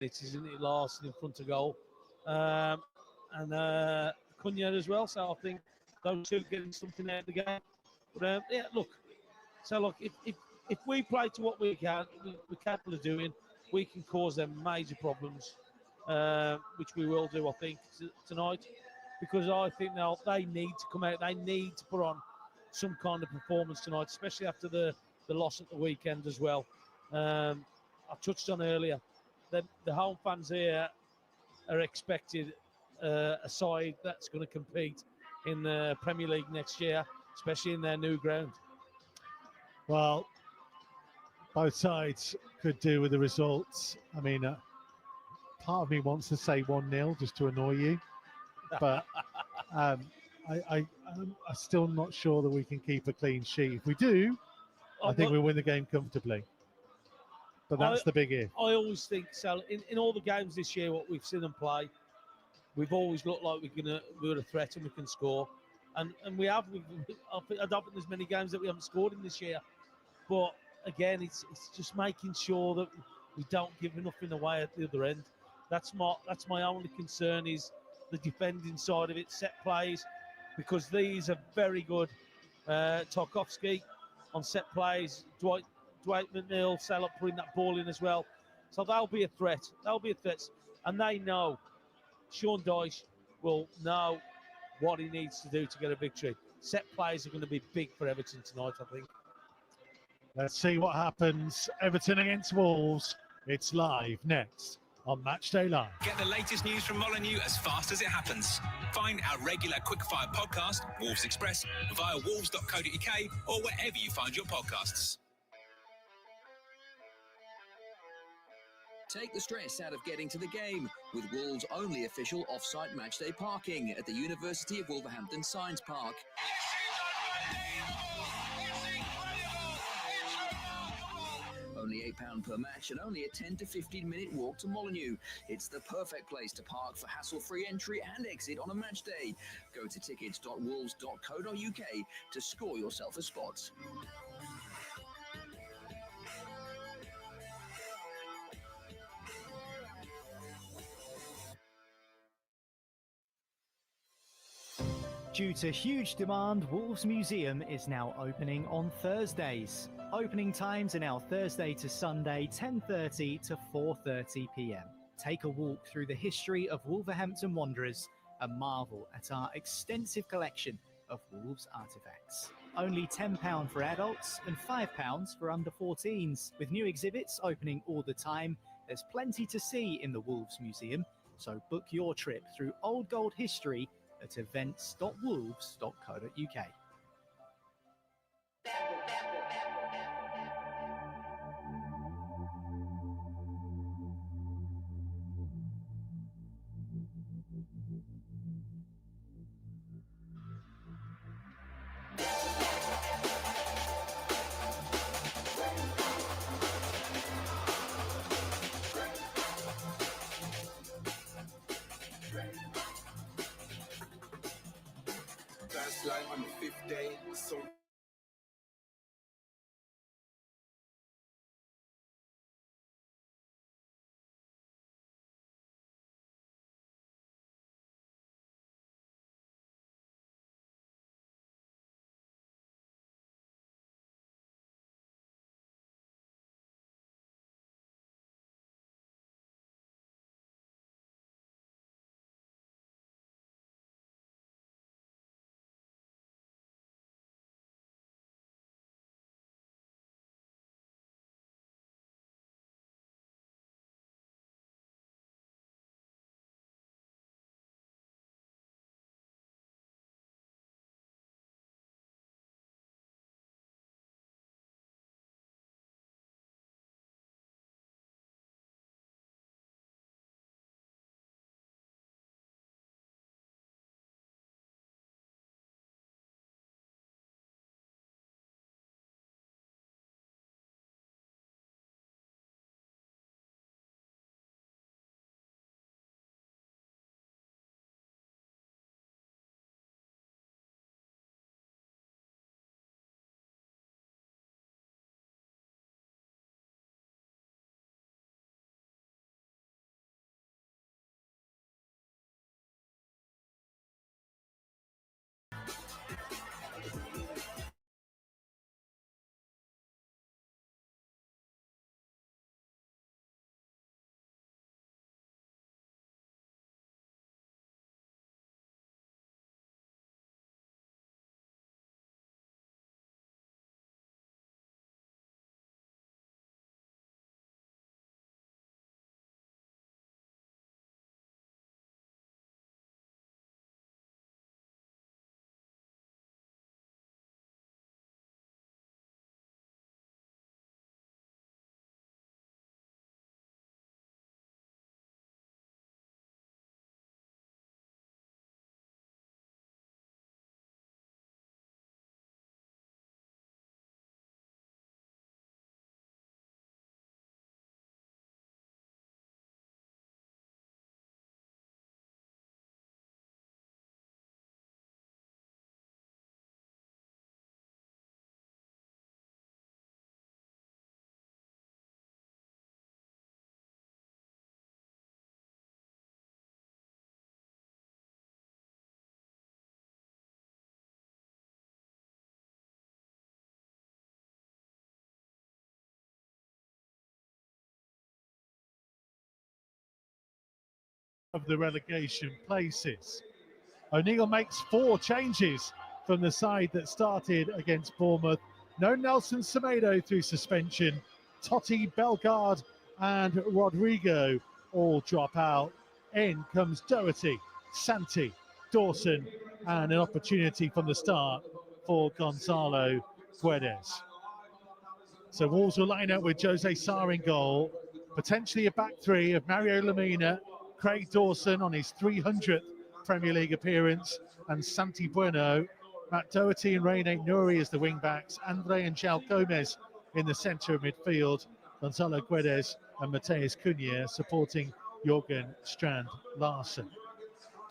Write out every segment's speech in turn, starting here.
It isn't it, Larson in front of goal, and Cunha as well. So I think those two getting something out of the game. But yeah, look. So look, if we play to what we're capable of doing, we can cause them major problems, which we will do, I think, tonight, because I think now they need to come out. They need to put on some kind of performance tonight, especially after the loss at the weekend as well. I touched on earlier that the home fans here are expected a side that's going to compete in the Premier League next year, especially in their new ground. Well, both sides could do with the results. I mean, part of me wants to say 1-0 just to annoy you, but I'm still not sure that we can keep a clean sheet. If we do, I think we'll win the game comfortably. But that's the big if. I always think so. In all the games this year, what we've seen them play, we've always looked like we're a threat and we can score, and we have. I don't think there's many games that we haven't scored in this year. But again, it's just making sure that we don't give enough away at the other end. That's my only concern is the defending side of it, set plays, because these are very good. Tarkovsky on set plays, Dwight McNeil, Salah putting that ball in as well. So they'll be a threat. And they know Sean Dyche will know what he needs to do to get a victory. Set plays are going to be big for Everton tonight, I think. Let's see what happens. Everton against Wolves. It's live next on Matchday Live. Get the latest news from Molineux as fast as it happens. Find our regular quickfire podcast, Wolves Express, via wolves.co.uk or wherever you find your podcasts. Take the stress out of getting to the game with Wolves' only official off-site matchday parking at the University of Wolverhampton Science Park. Only £8 per match and only a 10 to 15 minute walk to Molineux. It's the perfect place to park for hassle-free entry and exit on a match day. Go to tickets.wolves.co.uk to score yourself a spot. Due to huge demand, Wolves Museum is now opening on Thursdays. Opening times are now Thursday to Sunday, 10:30 to 4:30 p.m. Take a walk through the history of Wolverhampton Wanderers and marvel at our extensive collection of Wolves artefacts. Only £10 for adults and £5 for under 14s. With new exhibits opening all the time, there's plenty to see in the Wolves Museum, so book your trip through old gold history at events.wolves.co.uk. That's like on the 5th day, so of the relegation places. O'Neill makes 4 changes from the side that started against Bournemouth. No Nelson Semedo through suspension. Totti, Bellegarde and Rodrigo all drop out. In comes Doherty, Santi, Dawson, and an opportunity from the start for Gonzalo Guedes. So Wolves will line up with Jose Sarr in goal, potentially a back three of Mario Lemina, Craig Dawson on his 300th Premier League appearance, and Santi Bueno, Matt Doherty and Reine Nouri as the wing-backs, Andre and João Gomez in the centre of midfield, Gonzalo Guedes and Mateus Cunha supporting Jorgen Strand Larsen.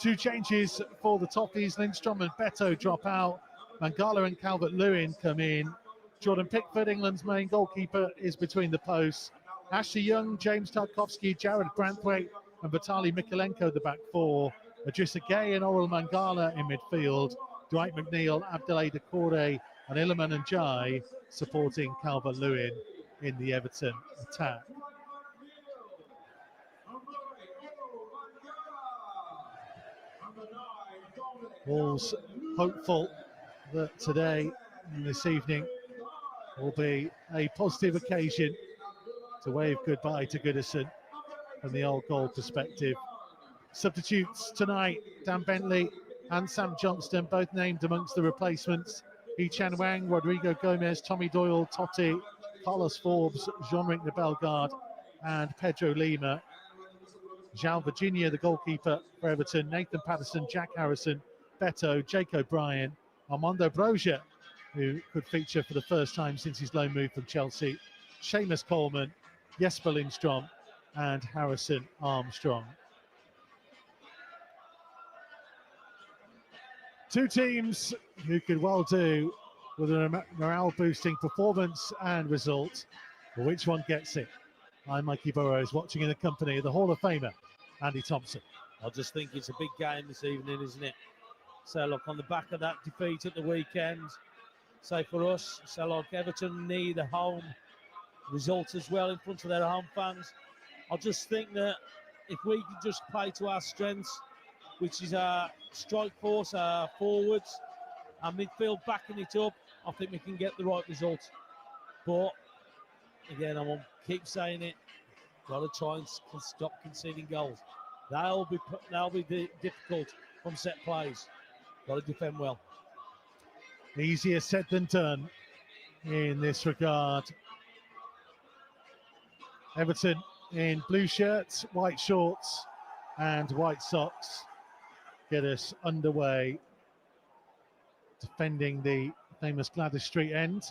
2 changes for the Toffees. Lindstrom and Beto drop out. Mangala and Calvert-Lewin come in. Jordan Pickford, England's main goalkeeper, is between the posts. Ashley Young, James Tarkowski, Jared Branthwaite and Vitaly Mikolenko the back 4. Idrissa Gueye and Oral Mangala in midfield. Dwight McNeil, Abdoulaye Doucouré and Iliman and Jai supporting Calvert-Lewin in the Everton attack. Wolves hopeful that today and this evening will be a positive occasion to wave goodbye to Goodison from the old goal perspective. Substitutes tonight, Dan Bentley and Sam Johnston, both named amongst the replacements. Ichan Wang, Rodrigo Gomez, Tommy Doyle, Totti, Carlos Forbes, Jean-Ric de Bellegarde and Pedro Lima. João Virginia, the goalkeeper for Everton, Nathan Patterson, Jack Harrison, Beto, Jake O'Brien, Armando Broja, who could feature for the first time since his loan move from Chelsea, Seamus Coleman, Jesper Lindstrom and Harrison Armstrong. 2 teams who could well do with a morale-boosting performance and result, but which one gets it? I'm Mikey Burrows, watching in the company of the Hall of Famer, Andy Thompson. I just think it's a big game this evening, isn't it? So, look, on the back of that defeat at the weekend, so for us, so like Everton need a home result as well in front of their home fans. I just think that if we can just play to our strengths, which is our strike force, our forwards, our midfield backing it up, I think we can get the right result. But again, I won't keep saying it. Got to try and stop conceding goals. They'll be difficult from set plays. Got to defend well. Easier said than done in this regard. Everton in blue shirts, white shorts and white socks get us underway, defending the famous Gladys Street end.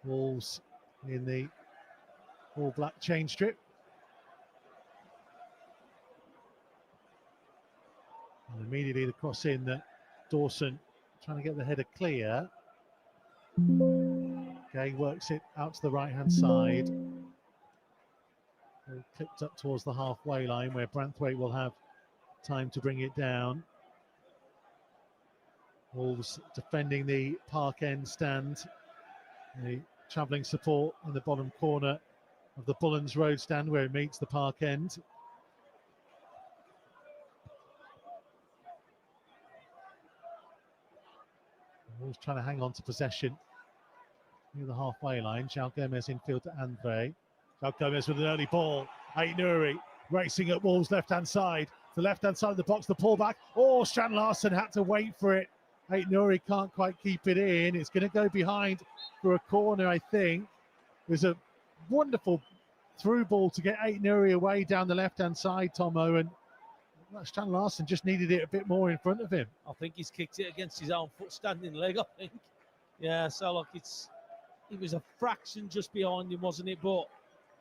Wolves in the all black chain strip. And immediately the cross in that Dawson trying to get the header clear. Gay works it out to the right hand side. Clipped up towards the halfway line where Branthwaite will have time to bring it down. Wolves defending the Park End stand. The travelling support in the bottom corner of the Bullens Road stand where it meets the Park End. Wolves trying to hang on to possession near the halfway line. João Gomez infield to Andre. João Gomez with an early ball. Aït-Nouri racing at Wolves' left-hand side. The left-hand side of the box, the pullback. Oh, Strand Larsen had to wait for it. Aït-Nouri can't quite keep it in. It's going to go behind for a corner, I think. There's a wonderful through ball to get Aït-Nouri away down the left-hand side, Tomo, and Strand Larsen just needed it a bit more in front of him. I think he's kicked it against his own foot standing leg, I think. Yeah, so look, it was a fraction just behind him, wasn't it? But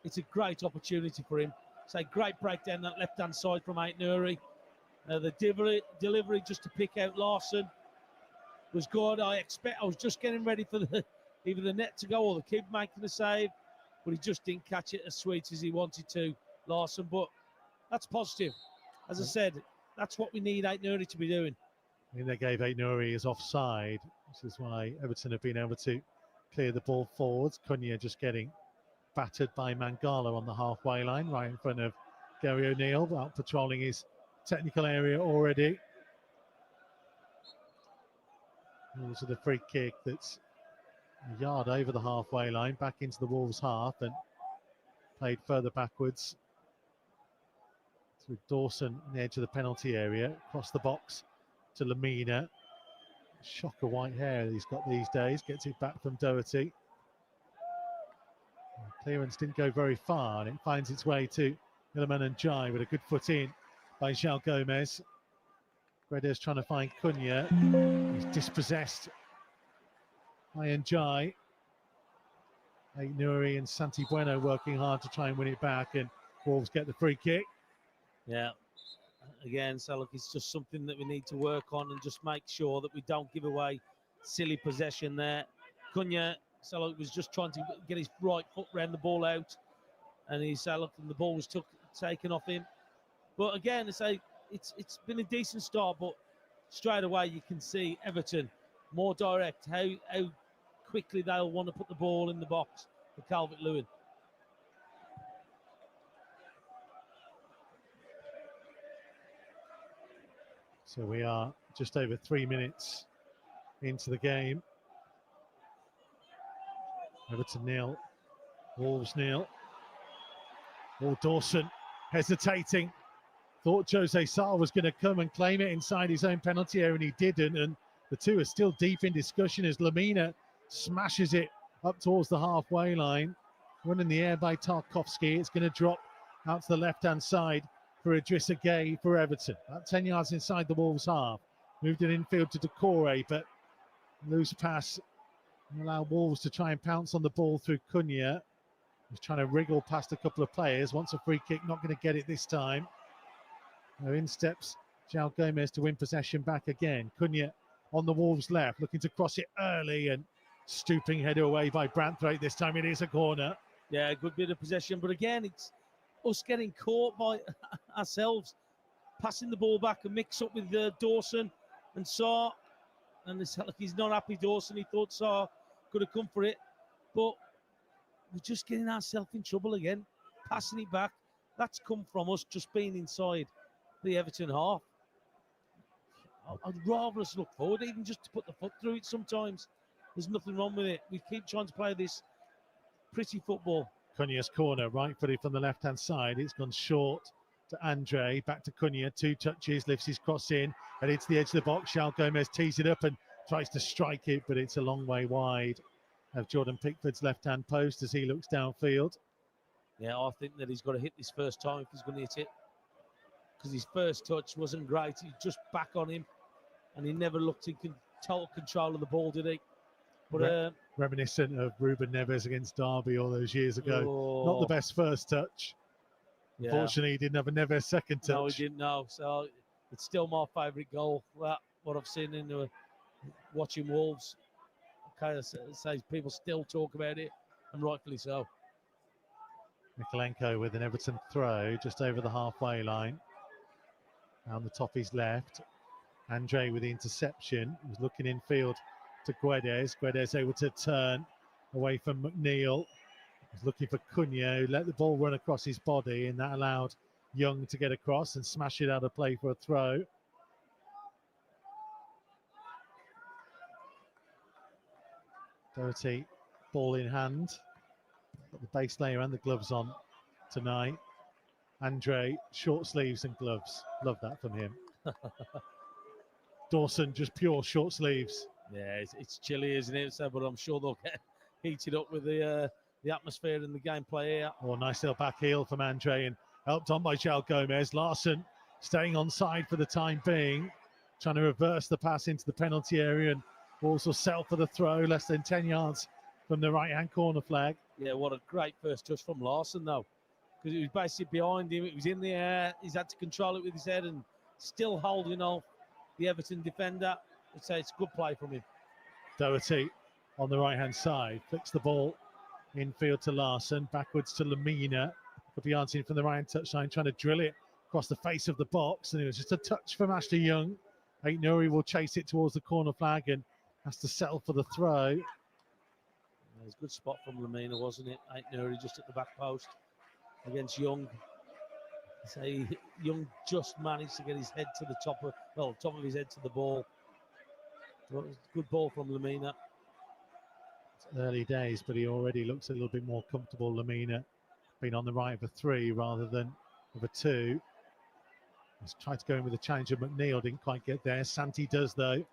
it's a great opportunity for him. So great breakdown that left-hand side from Aït-Nouri. The delivery just to pick out Larsen was good. I was just getting ready for either the net to go or the kid making a save, but he just didn't catch it as sweet as he wanted to, Larsen. But that's positive. As I said, that's what we need Aït-Nouri to be doing. I think they gave Aït-Nouri his offside, which is why Everton have been able to clear the ball forwards. Cunha just getting battered by Mangala on the halfway line, right in front of Gary O'Neill out patrolling his technical area already. Also the free kick that's a yard over the halfway line, back into the Wolves half and played further backwards through Dawson on the edge of the penalty area, across the box to Lamina. Shocker white hair he's got these days, gets it back from Doherty. Clearance didn't go very far and it finds its way to Iliman and Jai with a good foot in by João Gomez. Guedes trying to find Cunha. He's dispossessed by Njai. Nuri and Santi Bueno working hard to try and win it back, and Wolves get the free kick. Yeah. Again, so look, it's just something that we need to work on and just make sure that we don't give away silly possession there. Cunha, so look, was just trying to get his right foot round the ball out, and he's look, and the ball was taken off him. But again, I say it's been a decent start, but straight away you can see Everton more direct, how quickly they'll want to put the ball in the box for Calvert-Lewin. So we are just over 3 minutes into the game. Everton 0, Wolves 0. Dawson hesitating. Thought Jose Sarr was going to come and claim it inside his own penalty area, and he didn't. And the two are still deep in discussion as Lamina smashes it up towards the halfway line. One in the air by Tarkovsky. It's going to drop out to the left-hand side for Idrissa Gueye for Everton. About 10 yards inside the Wolves half. Moved it infield to Decore, but loose pass and allow Wolves to try and pounce on the ball through Cunha. He's trying to wriggle past a couple of players. Wants a free kick, not going to get it this time. Now in steps João Gomez to win possession back again. Cunha on the Wolves left, looking to cross it early and stooping header away by Branthwaite. This time it is a corner. Yeah, a good bit of possession, but again, it's us getting caught by ourselves, passing the ball back and mix up with Dawson and Sarr. And it's like he's not happy, Dawson. He thought Sarr could have come for it, but we're just getting ourselves in trouble again, passing it back. That's come from us just being inside the Everton half. I'd rather us look forward, even just to put the foot through it sometimes. There's nothing wrong with it. We keep trying to play this pretty football. Cunha's corner, right footed from the left-hand side. It's gone short to Andre. Back to Cunha, 2 touches, lifts his cross in, and into the edge of the box. João Gomez tees it up and tries to strike it, but it's a long way wide of Jordan Pickford's left-hand post as he looks downfield. Yeah, I think that he's got to hit this first time if he's going to hit it, because his first touch wasn't great. He just back on him, and he never looked in total control of the ball, did he? But reminiscent of Ruben Neves against Derby all those years ago. Not the best first touch. Yeah. Unfortunately, he didn't have a Neves second touch. No, he didn't know. So it's still my favourite goal. That what I've seen in watching Wolves. Okay, I say people still talk about it, and rightfully so. Mikalenko with an Everton throw just over the halfway line. Down the top his left. Andre with the interception. He was looking infield to Guedes. Guedes able to turn away from McNeil. He's looking for Cunha, who let the ball run across his body, and that allowed Young to get across and smash it out of play for a throw. Doherty, ball in hand. Got the base layer and the gloves on tonight. Andre, short sleeves and gloves. Love that from him. Dawson, just pure short sleeves. Yeah, it's chilly, isn't it? So, but I'm sure they'll get heated up with the atmosphere and the gameplay here. Oh, nice little back heel from Andre and helped on by João Gomez. Larson staying on side for the time being, trying to reverse the pass into the penalty area, and Wolves will settle for the throw, less than 10 yards from the right-hand corner flag. Yeah, what a great first touch from Larson, though, because it was basically behind him. It was in the air. He's had to control it with his head and still holding off the Everton defender. I'd say it's a good play from him. Doherty on the right-hand side, flicks the ball infield to Larson, backwards to Lamina. Could be answering from the right-hand touchline, trying to drill it across the face of the box, and it was just a touch from Ashley Young. Aït-Nouri will chase it towards the corner flag and has to settle for the throw. It was a good spot from Lamina, wasn't it? Aït-Nouri just at the back post against Young. So Young just managed to get his head to the top of his head to the ball. Good ball from Lamina. It's early days, but he already looks a little bit more comfortable. Lamina being on the right of a 3 rather than of a 2. He's tried to go in with a challenge of McNeil, didn't quite get there. Santi does though,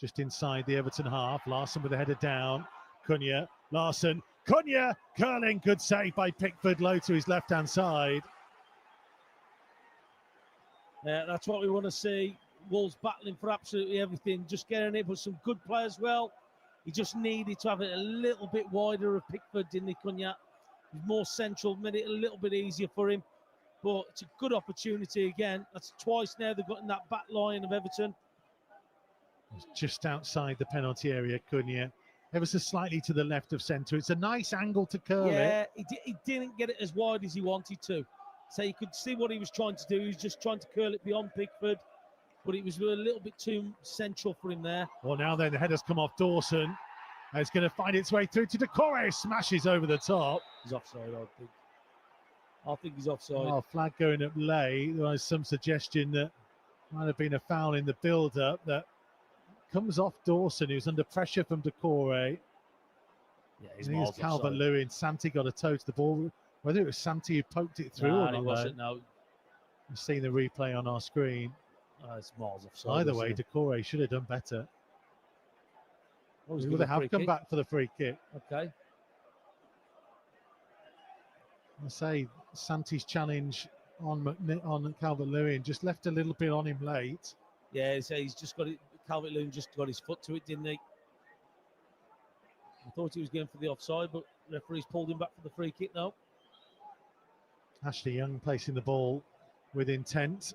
just inside the Everton half. Larson with the header down. Cunha, Larson, Cunha, curling, good save by Pickford, low to his left-hand side. Yeah, that's what we want to see. Wolves battling for absolutely everything, just getting it, but some good play as well. He just needed to have it a little bit wider of Pickford, didn't he, Cunha? He's more central, made it a little bit easier for him. But it's a good opportunity again. That's twice now they've got in that back line of Everton. Just outside the penalty area, Cunha. Ever so slightly to the left of centre. It's a nice angle to curl it. Yeah, he didn't get it as wide as he wanted to. So you could see what he was trying to do. He was just trying to curl it beyond Pickford, but it was a little bit too central for him there. Well, now then, the header's come off Dawson. It's going to find its way through to Decore. Smashes over the top. He's offside, I think. I think he's offside. Oh, flag going up late. There was some suggestion that might have been a foul in the build-up that comes off Dawson, who's under pressure from Decore. Yeah, he's Calvert-Lewin. Santi got a toe to the ball. Whether it was Santi who poked it through or not, he wasn't. No, we've seen the replay on our screen. It's miles offside. Either way, Decore should have done better. He would have come back for the free kick. Okay. I say Santi's challenge on Calvert-Lewin just left a little bit on him late. Yeah, so he's just got it. Calvert-Lewin just got his foot to it, didn't he? I thought he was going for the offside, but the referee's pulled him back for the free kick now. Ashley Young placing the ball with intent.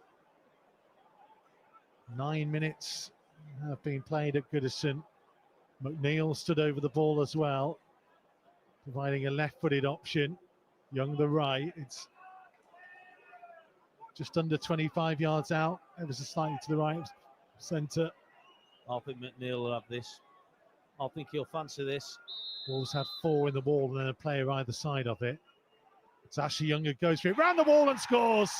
9 minutes have been played at Goodison. McNeil stood over the ball as well, providing a left-footed option. Young the right. It's just under 25 yards out. Ever so slightly to the right centre. I think McNeil will have this. I think he'll fancy this. Wolves have 4 in the ball and then a player either side of it. It's Ashley Young who goes for it, round the wall and scores.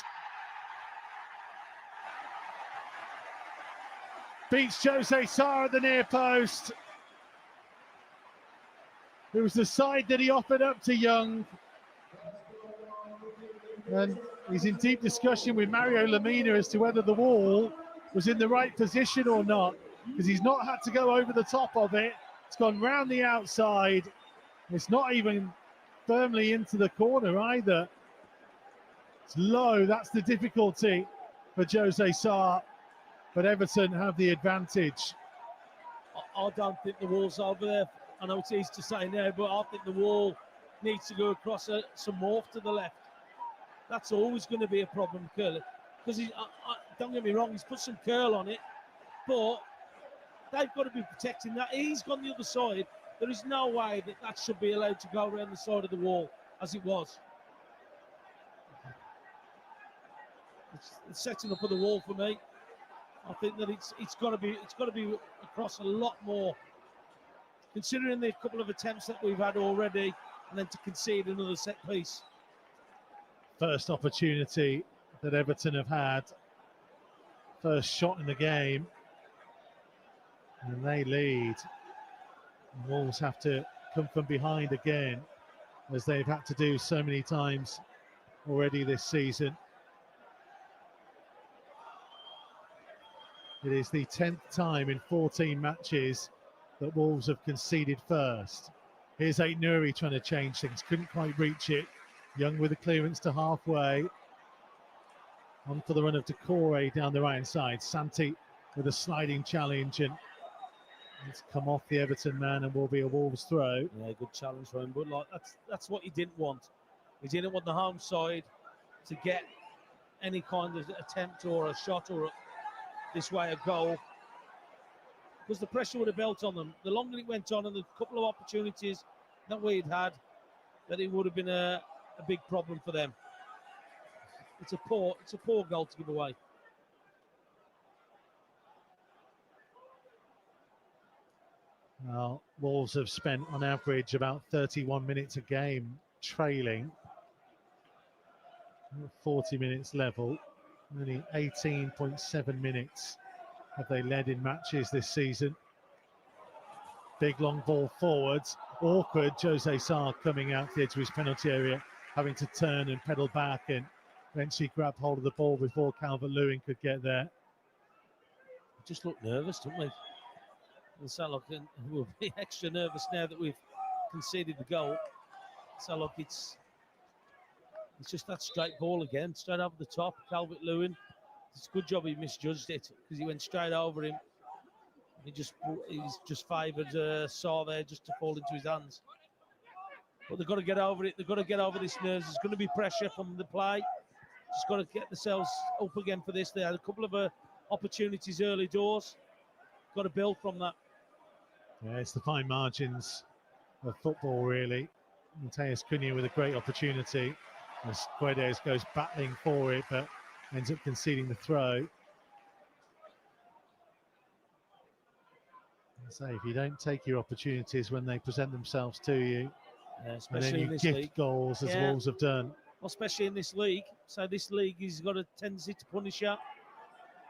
Beats Jose Sarr at the near post. It was the side that he offered up to Young. And he's in deep discussion with Mario Lamina as to whether the wall was in the right position or not, because he's not had to go over the top of it. It's gone round the outside. It's not even firmly into the corner either. It's low. That's the difficulty for Jose Sarr. But Everton have the advantage. I don't think the wall's over there. I know it's easy to say now, but I think the wall needs to go across some more to the left. That's always going to be a problem, curl. Because don't get me wrong, he's put some curl on it, but they've got to be protecting that. He's gone the other side. There is no way that should be allowed to go around the side of the wall as it was. It's setting up for the wall for me. I think that it's got to be across a lot more, considering the couple of attempts that we've had already, and then to concede another set piece. First opportunity that Everton have had. First shot in the game. And they lead. Wolves have to come from behind again, as they've had to do so many times already this season. It is the 10th time in 14 matches that Wolves have conceded first. Here's Aït-Nouri trying to change things, couldn't quite reach it. Young with a clearance to halfway. On for the run of Decore down the right-hand side. Santi with a sliding challenge, and it's come off the Everton man and will be a Wolves throw. Yeah, good challenge for him, but that's what he didn't want. He didn't want the home side to get any kind of attempt or a shot or this way a goal, because the pressure would have built on them. The longer it went on and the couple of opportunities that we'd had, that it would have been a big problem for them. It's a poor goal to give away. Well, Wolves have spent on average about 31 minutes a game trailing. 40 minutes level. Only 18.7 minutes have they led in matches this season. Big long ball forwards. Awkward. Jose Sarr coming out the edge of his penalty area, having to turn and pedal back and eventually grab hold of the ball before Calvert-Lewin could get there. Just look nervous, don't we? And so look, we'll be extra nervous now that we've conceded the goal. So look, it's just that straight ball again, straight over the top. Calvert-Lewin, it's a good job he misjudged it because he went straight over him. He's just favoured Sarr there just to fall into his hands. But they've got to get over it. They've got to get over this nerves. There's going to be pressure from the play. Just got to get themselves up again for this. They had a couple of opportunities early doors. Got to build from that. Yeah, it's the fine margins of football, really. Mateus Cunha with a great opportunity as Guedes goes battling for it, but ends up conceding the throw. So if you don't take your opportunities when they present themselves to you, and then you gift goals as Wolves have done. Well, especially in this league. So this league has got a tendency to punish you.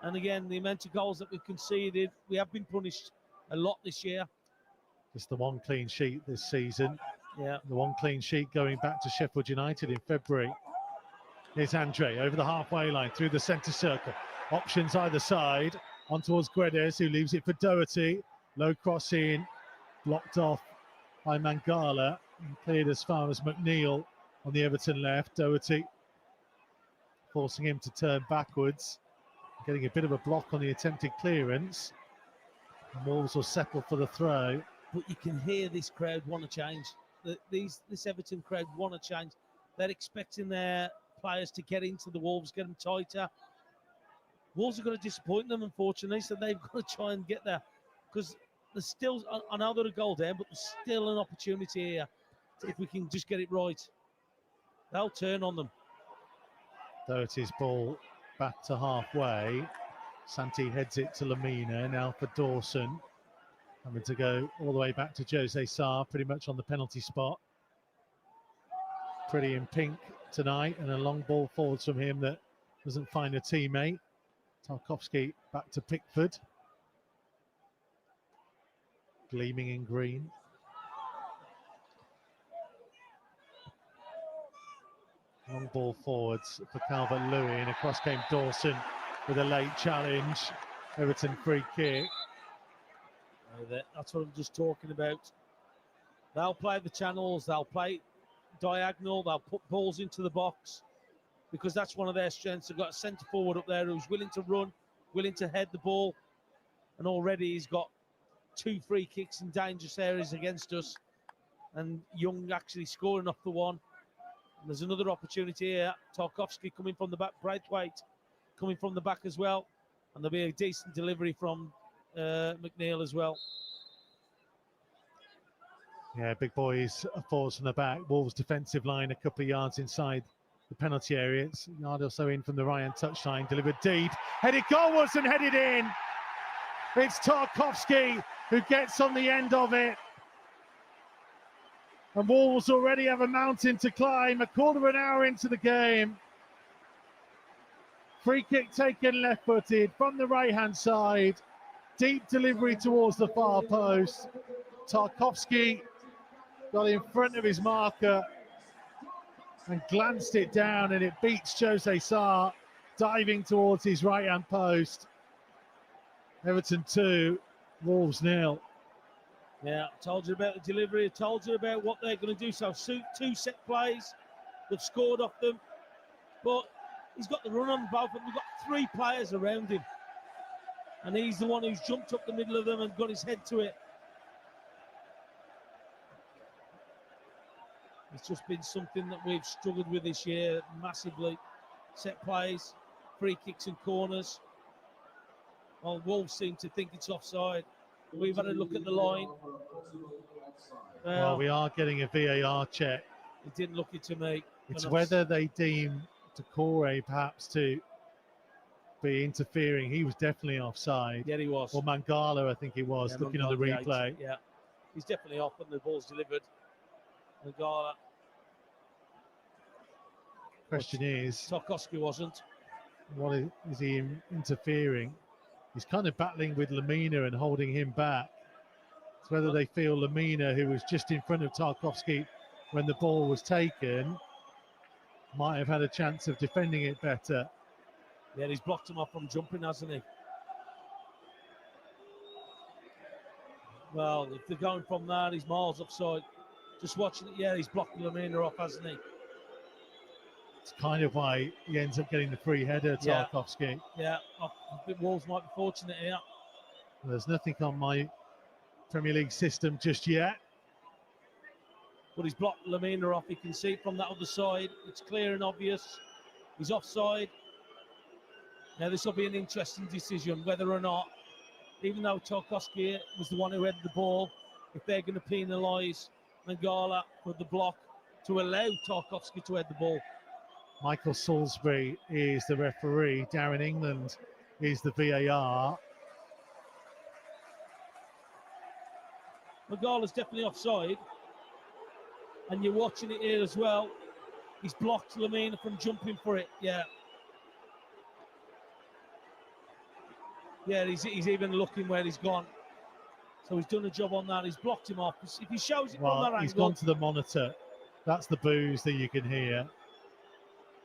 And again, the amount of goals that we've conceded, we have been punished a lot this year. Just the one clean sheet this season. Yeah. The one clean sheet going back to Sheffield United in February. Here's Andre over the halfway line through the centre circle. Options either side. On towards Guedes, who leaves it for Doherty. Low cross in, blocked off by Mangala and cleared as far as McNeil on the Everton left. Doherty forcing him to turn backwards, getting a bit of a block on the attempted clearance. And Wolves will settle for the throw. But you can hear this crowd want to change. This Everton crowd want to change. They're expecting their players to get into the Wolves, get them tighter. Wolves are going to disappoint them, unfortunately, so they've got to try and get there. Because there's still, I know they're a goal down, but there's still an opportunity here. If we can just get it right, they'll turn on them. Doherty's ball back to halfway. Santi heads it to Lamina, now for Dawson. Having to go all the way back to Jose Sarr, pretty much on the penalty spot. Pretty in pink tonight, and a long ball forwards from him that doesn't find a teammate. Tarkowski back to Pickford. Gleaming in green. Long ball forwards for Calvert-Lewin. Across came Dawson with a late challenge. Everton free kick. That's what I'm just talking about. They'll play the channels, they'll play diagonal, they'll put balls into the box because that's one of their strengths. They've got a centre forward up there who's willing to run, willing to head the ball, and already he's got 2 free kicks in dangerous areas against us, and Young actually scoring off the one. And there's another opportunity here. Tarkowski coming from the back, Braithwaite coming from the back as well, and there'll be a decent delivery from McNeil as well. Yeah, big boys forwards from the back. Wolves defensive line a couple of yards inside the penalty area. It's a yard or so in from the Ryan touchline, delivered deep. Headed goalwards and headed in. It's Tarkowski who gets on the end of it. And Wolves already have a mountain to climb, a quarter of an hour into the game. Free kick taken left-footed from the right-hand side. Deep delivery towards the far post. Tarkowski got in front of his marker and glanced it down, and it beats Jose Sarr, diving towards his right-hand post. Everton 2, Wolves 0. Yeah, I told you about the delivery. I told you about what they're going to do. So 2 set plays. They've scored off them. But he's got the run on both of them. We've got 3 players around him. And he's the one who's jumped up the middle of them and got his head to it. It's just been something that we've struggled with this year massively. Set plays, free kicks and corners. Well, Wolves seem to think it's offside. We've had a look at the line. Well, we are getting a VAR check. It didn't look it to me. It's whether they deem Decore perhaps to be interfering. He was definitely offside. Yeah, he was. Or Mangala, I think he was, looking at the replay. Yeah, he's definitely off when the ball's delivered. Mangala. Question is, Tarkowski wasn't. what is he interfering? He's kind of battling with Lamina and holding him back. It's whether they feel Lamina, who was just in front of Tarkowski when the ball was taken, might have had a chance of defending it better. Yeah, he's blocked him off from jumping, hasn't he? Well, if they're going from there, he's miles offside. Just watching it, yeah, he's blocked Lamina off, hasn't he? It's kind of why he ends up getting the free header, Tarkowski. Yeah, I think Wolves might be fortunate here. There's nothing on my Premier League system just yet. But he's blocked Lamina off. You can see it from that other side. It's clear and obvious. He's offside. Now, this will be an interesting decision, whether or not, even though Tarkowski was the one who headed the ball, if they're going to penalise Mangala for the block to allow Tarkowski to head the ball. Michael Salisbury is the referee. Darren England is the VAR. Mangala's definitely offside. And you're watching it here as well. He's blocked Lamina from jumping for it. Yeah. Yeah, he's even looking where he's gone. So he's done a job on that. He's blocked him off. If he shows it from that angle... He's gone to the monitor. That's the boos that you can hear.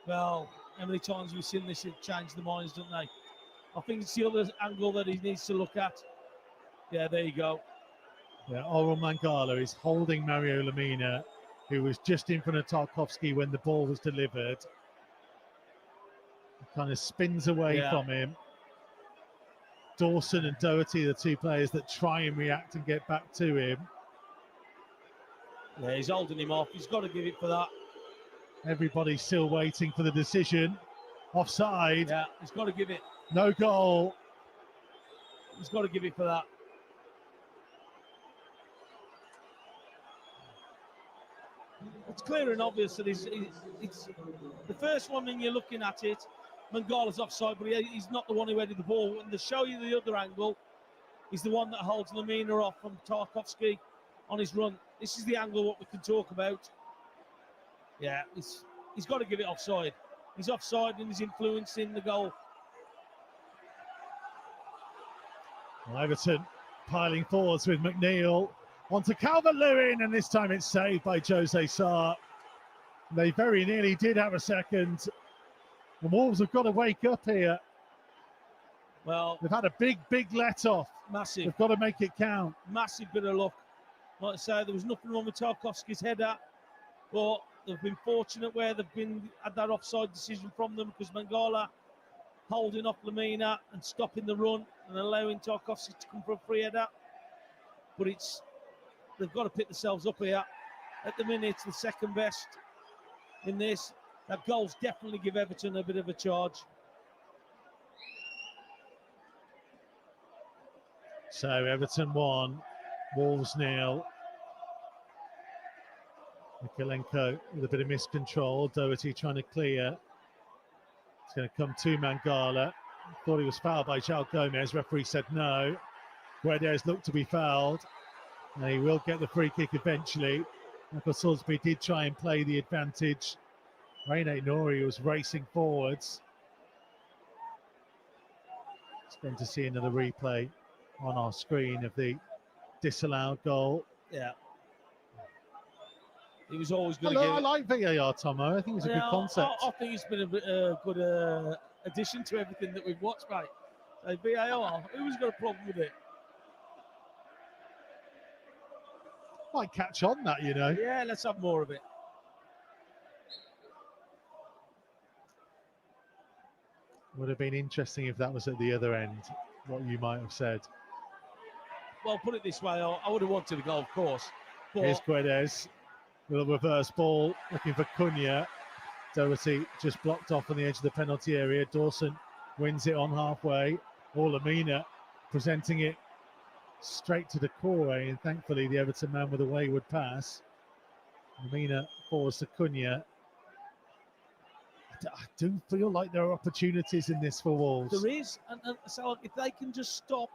Well, how many times we've seen this change the minds, don't they? I think it's the other angle that he needs to look at. Yeah, there you go. Yeah, Oral Mangala is holding Mario Lamina, who was just in front of Tarkowski when the ball was delivered. He kind of spins away from him. Dawson and Doherty, the two players that try and react and get back to him. Yeah, he's holding him off. He's got to give it for that. Everybody's still waiting for the decision. Offside. Yeah, he's got to give it. No goal. He's got to give it for that. It's clear and obvious that it's the first one when you're looking at it. Mangala's offside, but he's not the one who headed the ball. And to show you the other angle, he's the one that holds Lamina off from Tarkowski on his run. This is the angle what we can talk about. Yeah, he's got to give it offside. He's offside and he's influencing the goal. Well, Everton piling forwards with McNeil onto Calvert-Lewin, and this time it's saved by Jose Sarr. They very nearly did have a second. The Wolves have got to wake up here. Well, they've had a big let-off. Massive. They've got to make it count. Massive bit of luck. Like I say, there was nothing wrong with Tarkowski's header, but they've been fortunate where they've been had that offside decision from them, because Mangala holding off Lamina and stopping the run and allowing Tarkowski to come for a free header. But they've got to pick themselves up here. At the minute, it's the second best in this. That goals definitely give Everton a bit of a charge. So Everton 1, Wolves 0. Mikolenko with a bit of miscontrol. Doherty trying to clear. It's going to come to Mangala. Thought he was fouled by João Gomez. Referee said no. Guedes looked to be fouled. And he will get the free kick eventually. Michael Salisbury did try and play the advantage. Rene Nori was racing forwards. It's going to see another replay on our screen of the disallowed goal. Yeah. He was always going to give I like VAR, Tomo. I think it's a good concept. I think it's been a good addition to everything that we've watched, mate. So VAR, who's got a problem with it? Might catch on that, you know. Yeah, let's have more of it. Would have been interesting if that was at the other end, what you might have said. Well, put it this way, I would have wanted a goal, of course. But here's Guedes with a reverse ball, looking for Cunha. Doherty just blocked off on the edge of the penalty area. Dawson wins it on halfway. Lamina presenting it straight to Decore, and thankfully the Everton man with a wayward pass. Lamina forwards to Cunha. I do feel like there are opportunities in this for Wolves. There is, and so if they can just stop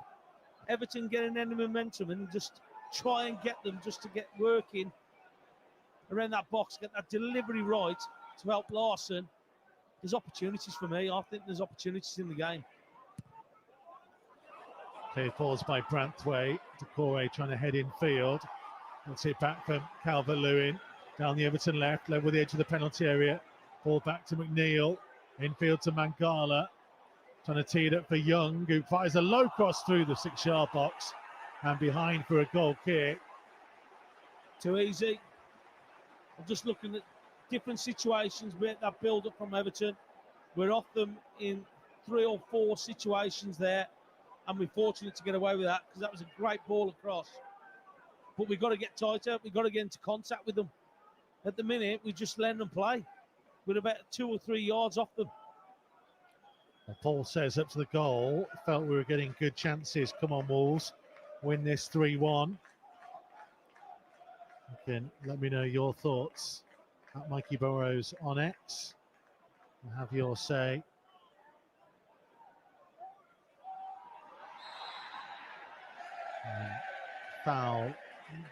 Everton getting any momentum and just try and get them just to get working around that box, get that delivery right to help Larson, there's opportunities for me. I think there's opportunities in the game. Clear forwards by Branthwaite. Decore trying to head in field. Let's it back from Calvert-Lewin. Down the Everton left, level the edge of the penalty area. Ball back to McNeil. Infield to Mangala. Trying to tee it up for Young, who fires a low cross through the 6-yard box. And behind for a goal kick. Too easy. I'm just looking at different situations that build up from Everton. We're off them in 3 or 4 situations there, and we're fortunate to get away with that because that was a great ball across. But we've got to get tighter. We've got to get into contact with them. At the minute, we're just letting them play. We're about 2 or 3 yards off them. Well, Paul says up to the goal, felt we were getting good chances. Come on, Wolves, win this 3-1. You can let me know your thoughts at Mikey Burrows on X. And have your say. Foul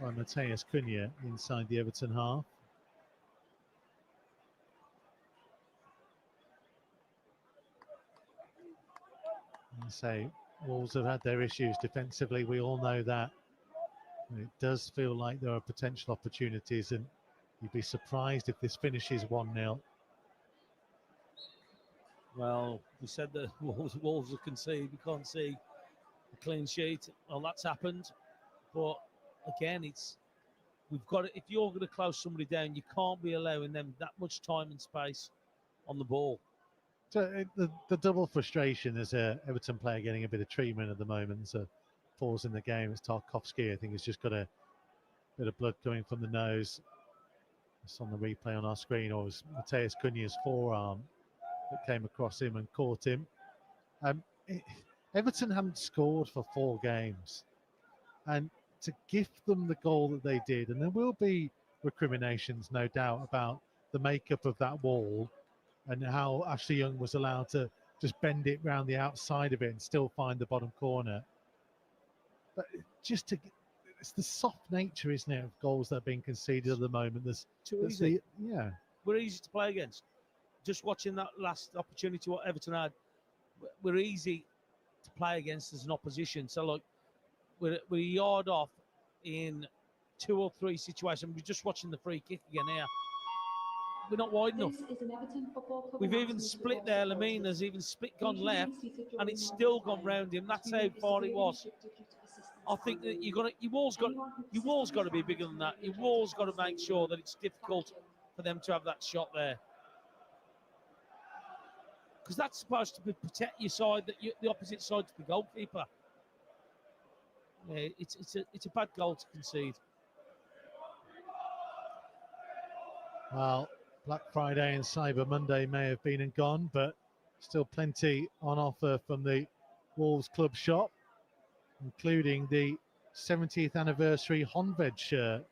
by Mateus Cunha inside the Everton half. And so Wolves have had their issues defensively. We all know that. And it does feel like there are potential opportunities, and you'd be surprised if this finishes 1-0. Well, we said that Wolves will concede. We can't see a clean sheet. Well, that's happened. But again, we've got to, if you're going to close somebody down, you can't be allowing them that much time and space on the ball. So the double frustration as a Everton player getting a bit of treatment at the moment. So pause in the game. It's Tarkovsky, I think, has just got a bit of blood coming from the nose. It's on the replay on our screen, or it was Mateus Cunha's forearm that came across him and caught him. Everton haven't scored for 4 games, and to gift them the goal that they did, and there will be recriminations, no doubt, about the makeup of that wall and how Ashley Young was allowed to just bend it round the outside of it and still find the bottom corner. But just to, it's the soft nature, isn't it, of goals that are being conceded at the moment. There's too easy. Yeah, we're easy to play against. Just watching that last opportunity what Everton had, we're easy to play against as an opposition. So like we're a yard off in 2 or 3 situations. We're just watching the free kick again here. We're not wide enough. We've even split there. Lamina's even split, gone left, and it's still gone round him. That's how far it was. I think that your wall's got to be bigger than that. Your wall's got to make sure that it's difficult for them to have that shot there, because that's supposed to protect your side, the opposite side to the goalkeeper. Yeah, it's a bad goal to concede. Well, Black Friday and Cyber Monday may have been and gone, but still plenty on offer from the Wolves Club shop, including the 70th anniversary Honved shirt.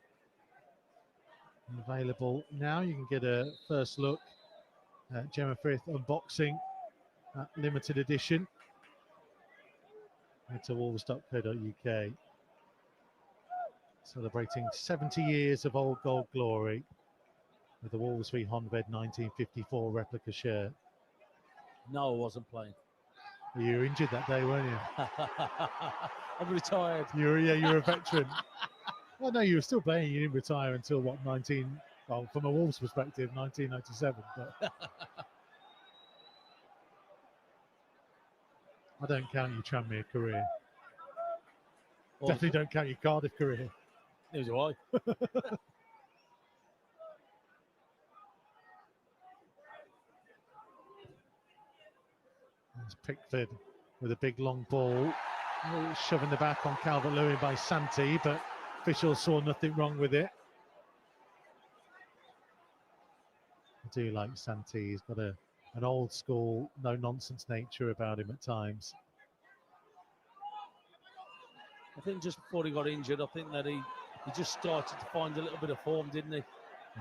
Available now. You can get a first look at Gemma Frith unboxing that limited edition. Head to wolves.co.uk. Celebrating 70 years of old gold glory with the Wolves v Honved 1954 replica shirt. No, I wasn't playing. You were injured that day, weren't you? I'm retired. You were a veteran. Well, no, you were still playing. You didn't retire until what, from a Wolves perspective, 1997. But I don't count your Tranmere career. Well, definitely don't count your Cardiff career. Neither do I. There's Pickford with a big long ball, shoving the back on Calvert-Lewin by Santi, but officials saw nothing wrong with it. I do like Santi. He's got an old school, no nonsense nature about him at times. I think just before he got injured, I think that he just started to find a little bit of form, didn't he?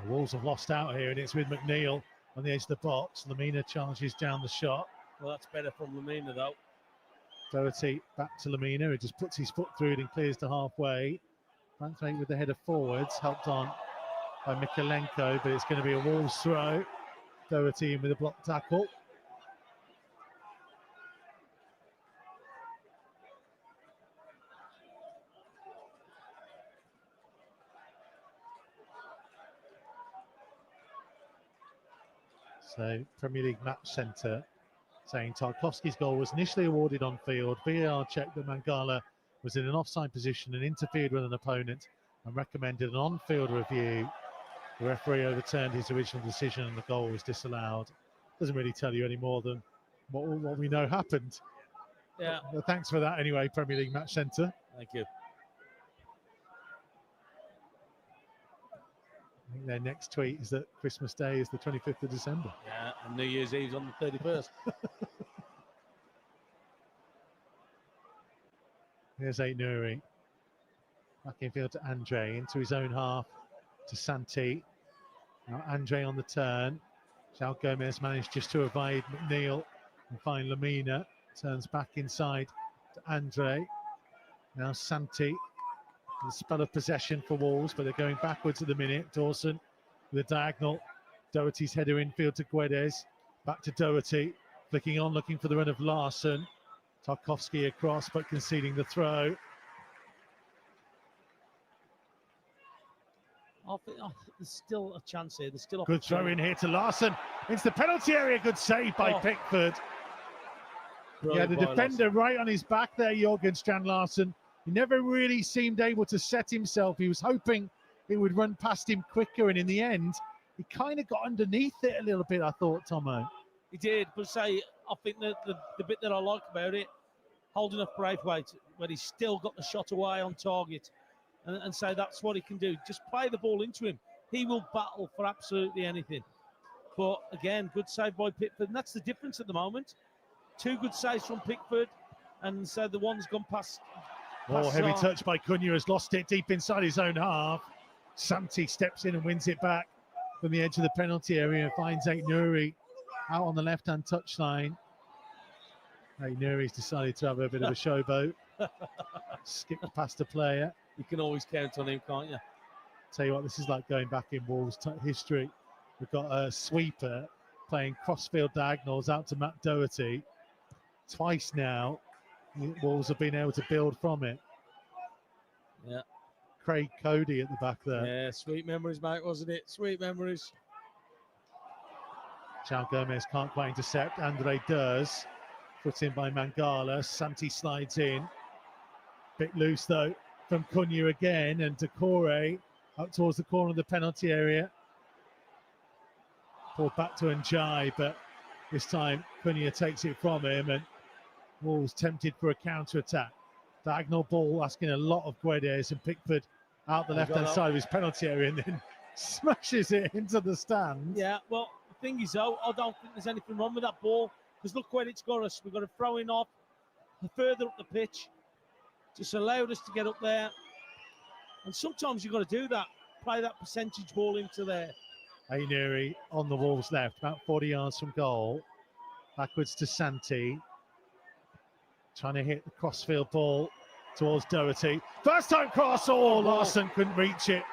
The Wolves have lost out here, and it's with McNeil on the edge of the box. Lamina charges down the shot. Well, that's better from Lamina, though. Doherty back to Lamina, who just puts his foot through it and clears to halfway. Branthwaite with the header forwards, helped on by Mikalenko, but it's going to be a Wolves throw. Doherty in with a block tackle. So Premier League Match Centre saying Tarkowski's goal was initially awarded on field. VAR checked that Mangala was in an offside position and interfered with an opponent and recommended an on-field review. The referee overturned his original decision and the goal was disallowed. Doesn't really tell you any more than what we know happened. Yeah. But thanks for that anyway, Premier League Match Centre. Thank you. I think their next tweet is that Christmas Day is the 25th of December. Yeah, and New Year's Eve's on the 31st. Here's Aït-Nouri. Back in field to Andre, into his own half to Santi. Now Andre on the turn. João Gomez managed just to evade McNeil and find Lamina. Turns back inside to Andre. Now Santi. The spell of possession for Wolves, but they're going backwards at the minute. Dawson with a diagonal. Doherty's header infield to Guedes. Back to Doherty. Flicking on, looking for the run of Larsson. Tarkowski across, but conceding the throw. There's still a chance here. There's still a good throw in here to Larsson. Into the penalty area. Good save by Pickford. Yeah, the defender right on his back there, Jørgen Strand Larsen. He never really seemed able to set himself. He was hoping it would run past him quicker, and in the end, he kind of got underneath it a little bit, I thought, Tomo. He did, but I think that the bit that I like about it, holding up Braithwaite, but he's still got the shot away on target, and say that's what he can do. Just play the ball into him. He will battle for absolutely anything. But again, good save by Pickford, and that's the difference at the moment. Two good saves from Pickford, and so the one's gone past. Heavy touch by Cunha, has lost it deep inside his own half. Santi steps in and wins it back from the edge of the penalty area and finds Aït-Nouri out on the left-hand touchline. Aït-Nouri's decided to have a bit of a showboat. Skipped past a player. You can always count on him, can't you? Tell you what, this is like going back in Wolves history. We've got a sweeper playing crossfield diagonals out to Matt Doherty. Twice now, Wolves have been able to build from it. Yeah. Craig Cody at the back there. Yeah, sweet memories, mate, wasn't it? Sweet memories. João Gomez can't quite intercept. Andre does. Put in by Mangala. Santi slides in. Bit loose, though, from Cunha again. And Decore up towards the corner of the penalty area. Pulled back to Njai, but this time Cunha takes it from him. And Wolves tempted for a counter-attack. Diagonal ball asking a lot of Guedes, and Pickford out the left-hand side of his penalty area and then smashes it into the stand. Yeah, well, the thing is, though, I don't think there's anything wrong with that ball, because look where it's got us. We've got to throw in off further up the pitch. Just allowed us to get up there. And sometimes you've got to do that, play that percentage ball into there. Aït-Nouri on the Wolves left, about 40 yards from goal. Backwards to Santi. Trying to hit the crossfield ball towards Doherty. First time cross, Larsson couldn't reach it.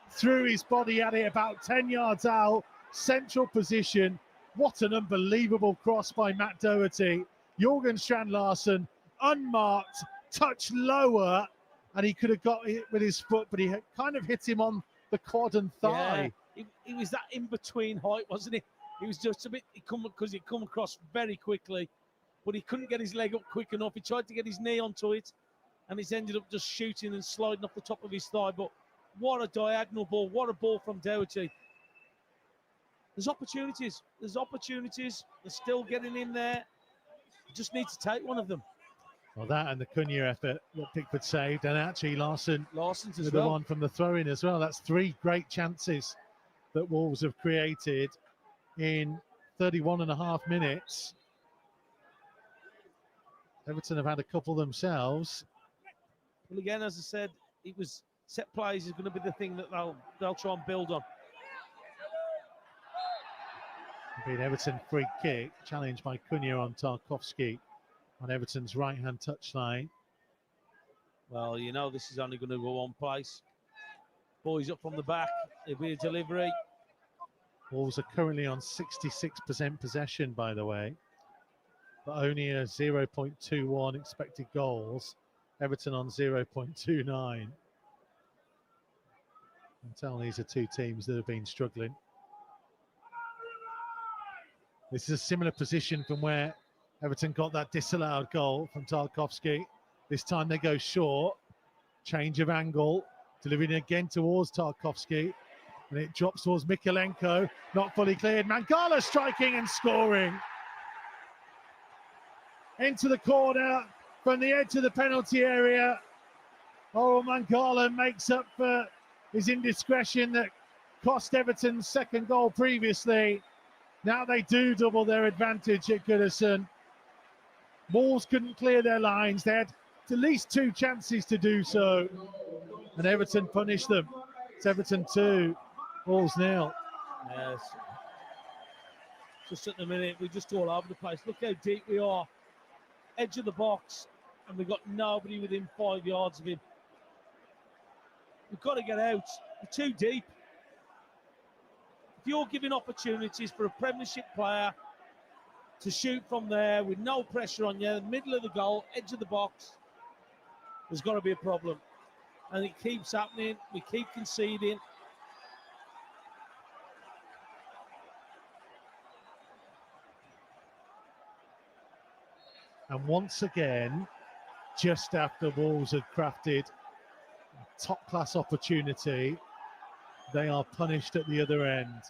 Threw his body at it about 10 yards out. Central position. What an unbelievable cross by Matt Doherty. Jørgen Strand Larsen, unmarked, touch lower, and he could have got it with his foot, but he kind of hit him on the quad and thigh. Yeah, he was that in-between height, wasn't he? He was just a bit, because he'd come across very quickly, but he couldn't get his leg up quick enough. He tried to get his knee onto it, and he's ended up just shooting and sliding off the top of his thigh. But what a diagonal ball. What a ball from Doherty. There's opportunities. There's opportunities. They're still getting in there. You just need to take one of them. Well, that and the Cunha effort that Pickford saved, and actually Larssen's as with well. The one from the throw-in as well. That's three great chances that Wolves have created in 31 and a half minutes. Everton have had a couple themselves. Well, again, as I said, it was set plays is going to be the thing that they'll try and build on. It'll be an Everton free kick, challenged by Cunha on Tarkowski on Everton's right-hand touchline. Well, you know this is only going to go one place. Boys up from the back. It'll be a delivery. Wolves are currently on 66% possession, by the way, but only a 0.21 expected goals. Everton on 0.29. I can tell these are two teams that have been struggling. This is a similar position from where Everton got that disallowed goal from Tarkowski. This time they go short, change of angle, delivering again towards Tarkowski, and it drops towards Mikolenko, not fully cleared. Mangala striking and scoring. Into the corner from the edge of the penalty area. Oh, Mangala makes up for his indiscretion that cost Everton's second goal previously. Now they do double their advantage at Goodison. Wolves couldn't clear their lines. They had at least two chances to do so, and Everton punished them. It's Everton 2, Wolves 0. Yes. Just at the minute, we're just all over the place. Look how deep we are. Edge of the box, and we've got nobody within 5 yards of him. We've got to get out. We're too deep. If you're giving opportunities for a Premiership player to shoot from there with no pressure on you, middle of the goal, edge of the box, there's got to be a problem. And it keeps happening. We keep conceding. And once again, just after Wolves had crafted a top-class opportunity, they are punished at the other end.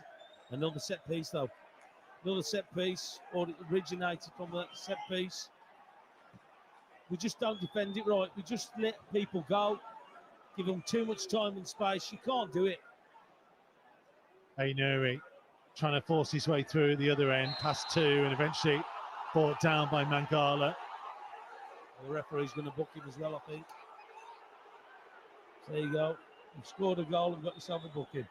Another set piece, though. Another set piece, or it originated from that set piece. We just don't defend it right. We just let people go, give them too much time and space. You can't do it. Ainuri trying to force his way through at the other end, past two, and eventually brought down by Mangala. The referee's going to book him as well, I think. So there you go. You've scored a goal and got yourself a booking.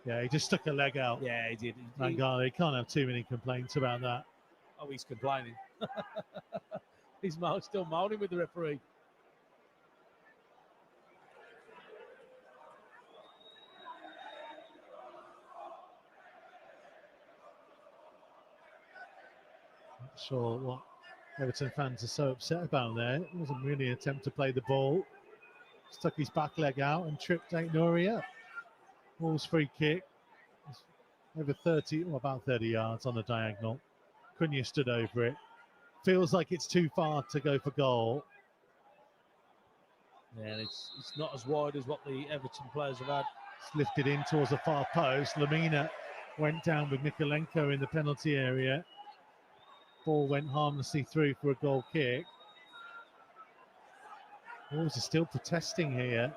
Yeah, he just stuck a leg out. Yeah, he did. Mangala, he can't have too many complaints about that. Oh, he's complaining. He's still moaning with the referee. Not sure what Everton fans are so upset about there. It wasn't really an attempt to play the ball. Stuck his back leg out and tripped Ainuri up. Wolves free kick. Over 30, or about 30 yards on the diagonal. Cunha stood over it. Feels like it's too far to go for goal. Yeah, and it's not as wide as what the Everton players have had. It's lifted in towards the far post. Lamina went down with Mikolenko in the penalty area. Ball went harmlessly through for a goal kick. Wolves are still protesting here.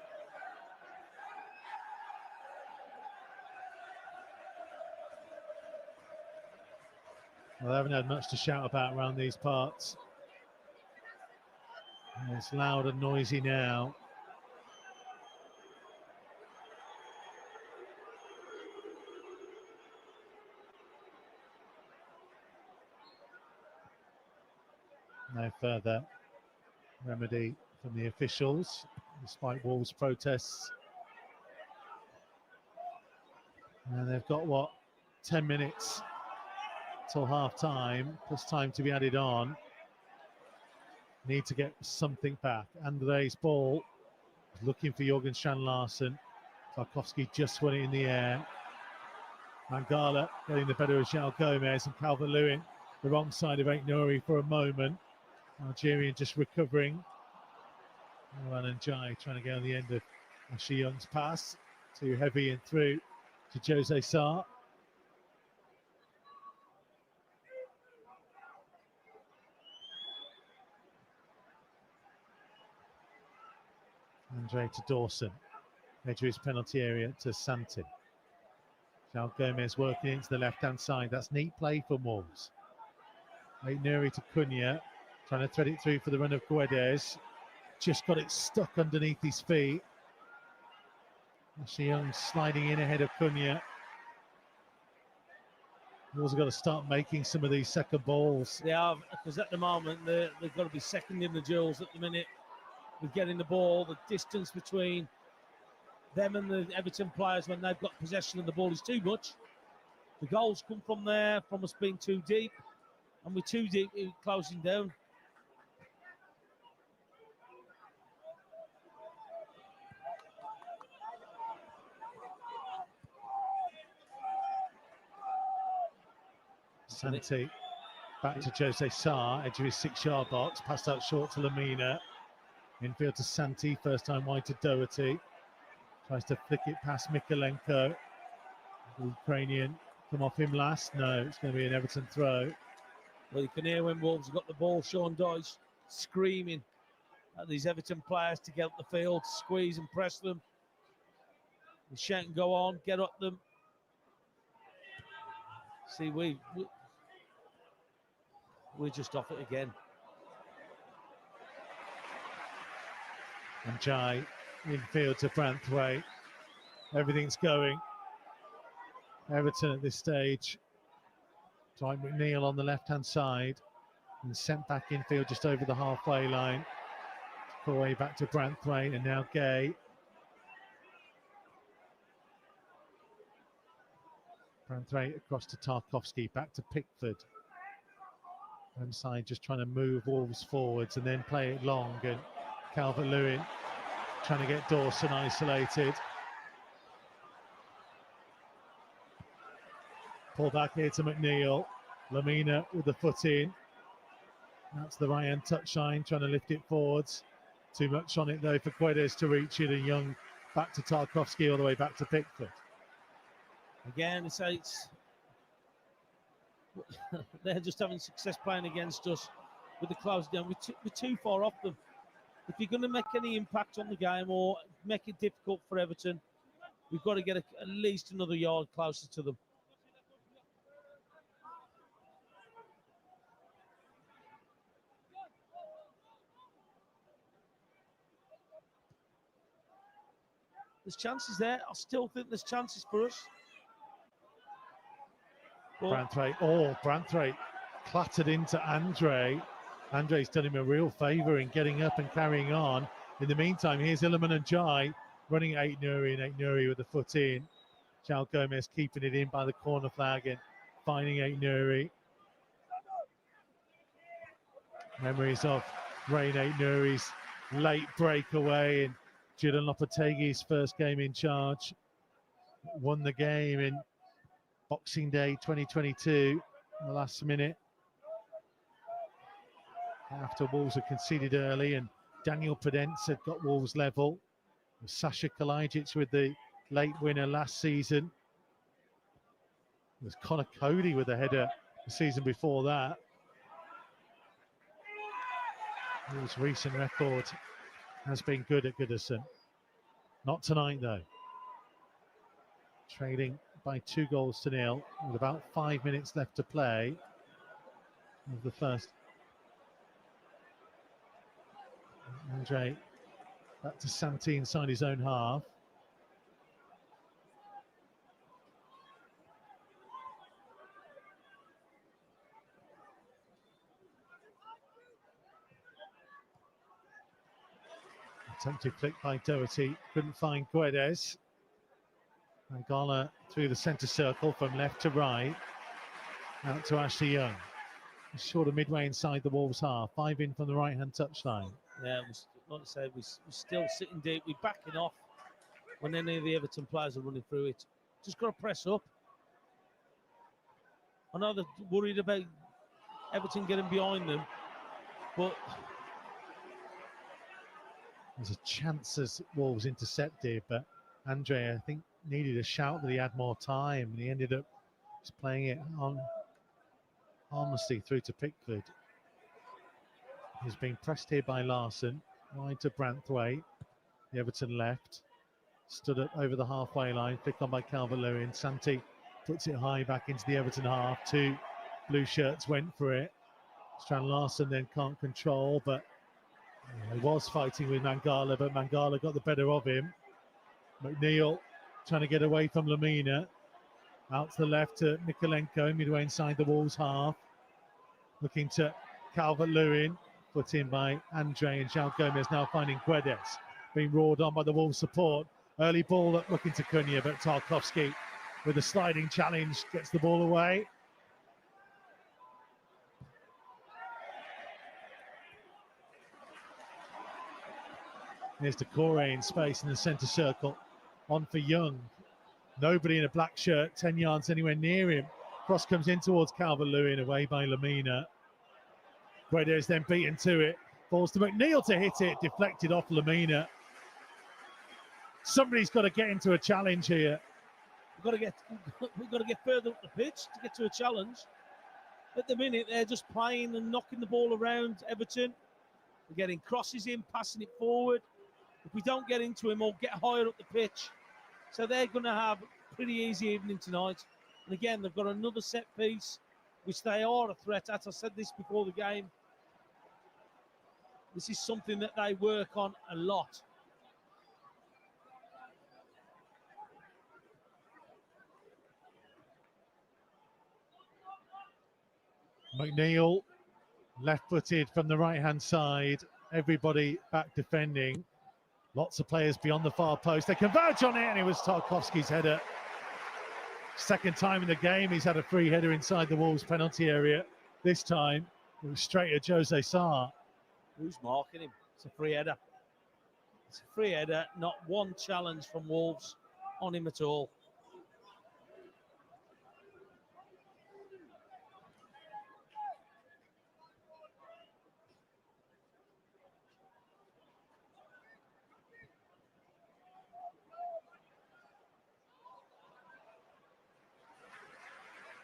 Well, they haven't had much to shout about around these parts. And it's loud and noisy now. No further remedy from the officials, despite Wolves' protests. And they've got, 10 minutes till half time, plus time to be added on. Need to get something back. Andre's ball, looking for Jorgen Strand Larsen. Tarkowski just won it in the air. Mangala getting the better of João Gomez, and Calvert-Lewin the wrong side of Ainuri for a moment. Algerian just recovering. And Jai trying to get on the end of Ashley Young's pass. Too heavy and through to Jose Sarr. Andre to Dawson. Edge of his penalty area to Santi. João Gomez working into the left-hand side. That's neat play for Wolves. Ainuri to Cunha. Trying to thread it through for the run of Guedes. Just got it stuck underneath his feet. Ashley Young sliding in ahead of Cunha. Wolves have got to start making some of these second balls. They have, because at the moment they've got to be second in the duels at the minute. with getting the ball. The distance between them and the Everton players when they've got possession of the ball is too much. The goals come from there, from us being too deep, and we're too deep closing down. Santi back to Jose Sarr, edge of his 6-yard box, passed out short to Lamina. Infield to Santi, first time wide to Doherty. Tries to flick it past Mikolenko. The Ukrainian come off him last. No, it's going to be an Everton throw. Well, you can hear when Wolves have got the ball, Sean Dyche screaming at these Everton players to get up the field, squeeze and press them. And Shank go on, get up them. See, we're just off it again. And Jai infield to Branthwaite. Everything's going. Everton at this stage. Dwight McNeil on the left-hand side and sent back infield just over the halfway line. Pull away back to Branthwaite and now Gay. Branthwaite across to Tarkowski, back to Pickford. Inside just trying to move Wolves forwards and then play it long, and Calvert-Lewin trying to get Dawson isolated. Pull back here to McNeil. Lamina with the foot in. That's the right-hand touchline, trying to lift it forwards. Too much on it though for Guedes to reach it, and Young back to Tarkowski all the way back to Pickford. Again, it's they're just having success playing against us with the close down. We're too far off them. If you're going to make any impact on the game or make it difficult for Everton, we've got to get at least another yard closer to them. There's chances there. I still think there's chances for us. Branthwaite clattered into Andre. Andre's done him a real favour in getting up and carrying on. In the meantime, here's Illiman and Jai running at Aït-Nouri, and Aït-Nouri with the foot in. João Gomez keeping it in by the corner flag and finding Aït-Nouri. Memories of Rain Aït-Nouri's late breakaway and Julian Lopetegui's first game in charge. Won the game in Boxing Day 2022 in the last minute. After Wolves had conceded early and Daniel Podence had got Wolves level. Sasha Kalajic with the late winner last season. It was Connor Cody with the header the season before that. His recent record has been good at Goodison. Not tonight though. Trailing by 2-0 with about 5 minutes left to play of the first. Andre back to Santi inside his own half. Attempted flick by Doherty, couldn't find Guedes. Mangala through the centre circle from left to right. Out to Ashley Young. He's short of midway inside the Wolves half. 5 in from the right-hand touchline. Yeah, like I said, we're still sitting deep. We're backing off when any of the Everton players are running through it. Just got to press up. I know they're worried about Everton getting behind them, but there's a chance as Wolves intercepted, but Andre, I think, needed a shout that he had more time, and he ended up just playing it on harmlessly through to Pickford. He's been pressed here by Larson, wide to Branthwaite, the Everton left, stood up over the halfway line, flicked on by Calvert-Lewin. Santi puts it high back into the Everton half. 2 blue shirts went for it. Strand Larson then can't control, but he was fighting with Mangala, but Mangala got the better of him. McNeil trying to get away from Lamina. Out to the left to Mikolenko, midway inside the Wolves half. Looking to Calvert-Lewin, Put in by Andre, and João Gomez now finding Guedes. Being roared on by the Wolves support. Early ball up looking to Cunha, but Tarkowski with a sliding challenge gets the ball away. Here's Decore in space in the centre circle. On for Young. Nobody in a black shirt, 10 yards anywhere near him. Cross comes in towards Calvert-Lewin, away by Lamina. Guedes then beaten to it. Falls to McNeil to hit it, deflected off Lamina. Somebody's got to get into a challenge here. We've got to get further up the pitch to get to a challenge. At the minute, they're just playing and knocking the ball around Everton. We're getting crosses in, passing it forward. If we don't get into him or get higher up the pitch, so they're going to have a pretty easy evening tonight. And again, they've got another set piece, which they are a threat. As I said this before the game, this is something that they work on a lot. McNeil, left-footed from the right-hand side. Everybody back defending. Lots of players beyond the far post. They converge on it, and it was Tarkowski's header. Second time in the game, he's had a free header inside the Wolves penalty area. This time, it was straight at Jose Sarr. Who's marking him? It's a free header. It's a free header, not one challenge from Wolves on him at all.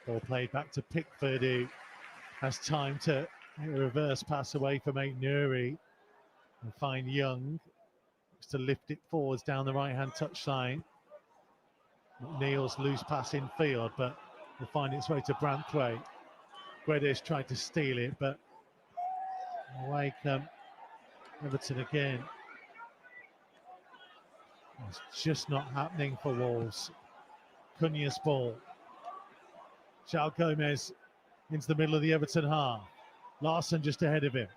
Ball played back to Pickford, who has time to make a reverse pass away from Aït-Nouri and find Young just to lift it forwards down the right-hand touchline. McNeil's loose pass in field, but will find its way to Branthwaite. Guedes tried to steal it, but away come Everton again. It's just not happening for Wolves. Cunha's ball. João Gomez into the middle of the Everton half. Larsson just ahead of him.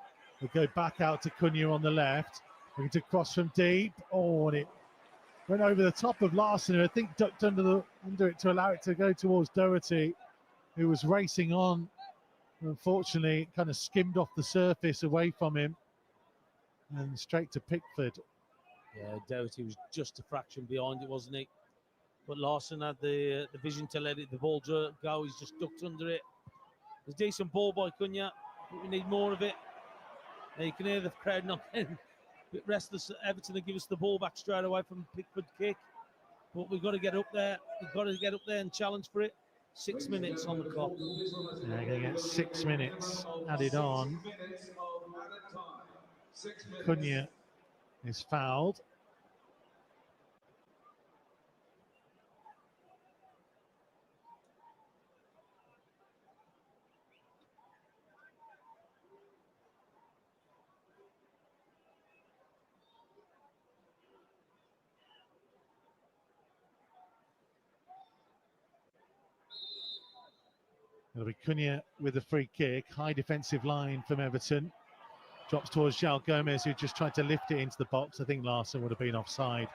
We'll go back out to Cunha on the left. Looking to cross from deep. Oh, and it went over the top of Larsson, who I think ducked under it to allow it to go towards Doherty, who was racing on. Unfortunately, it kind of skimmed off the surface away from him and straight to Pickford. Yeah, Doherty was just a fraction behind it, wasn't he? But Larsson had the vision to let the ball go. He's just ducked under it. It's a decent ball by Cunha, but we need more of it. Now you can hear the crowd knocking. Bit restless. Everton to give us the ball back straight away from Pickford kick. But we've got to get up there. We've got to get up there and challenge for it. 6 minutes on the clock. They're going to get 6 minutes added on. Cunha is fouled. It'll be Cunha with a free kick. High defensive line from Everton. Drops towards João Gomez, who just tried to lift it into the box. I think Larsson would have been offside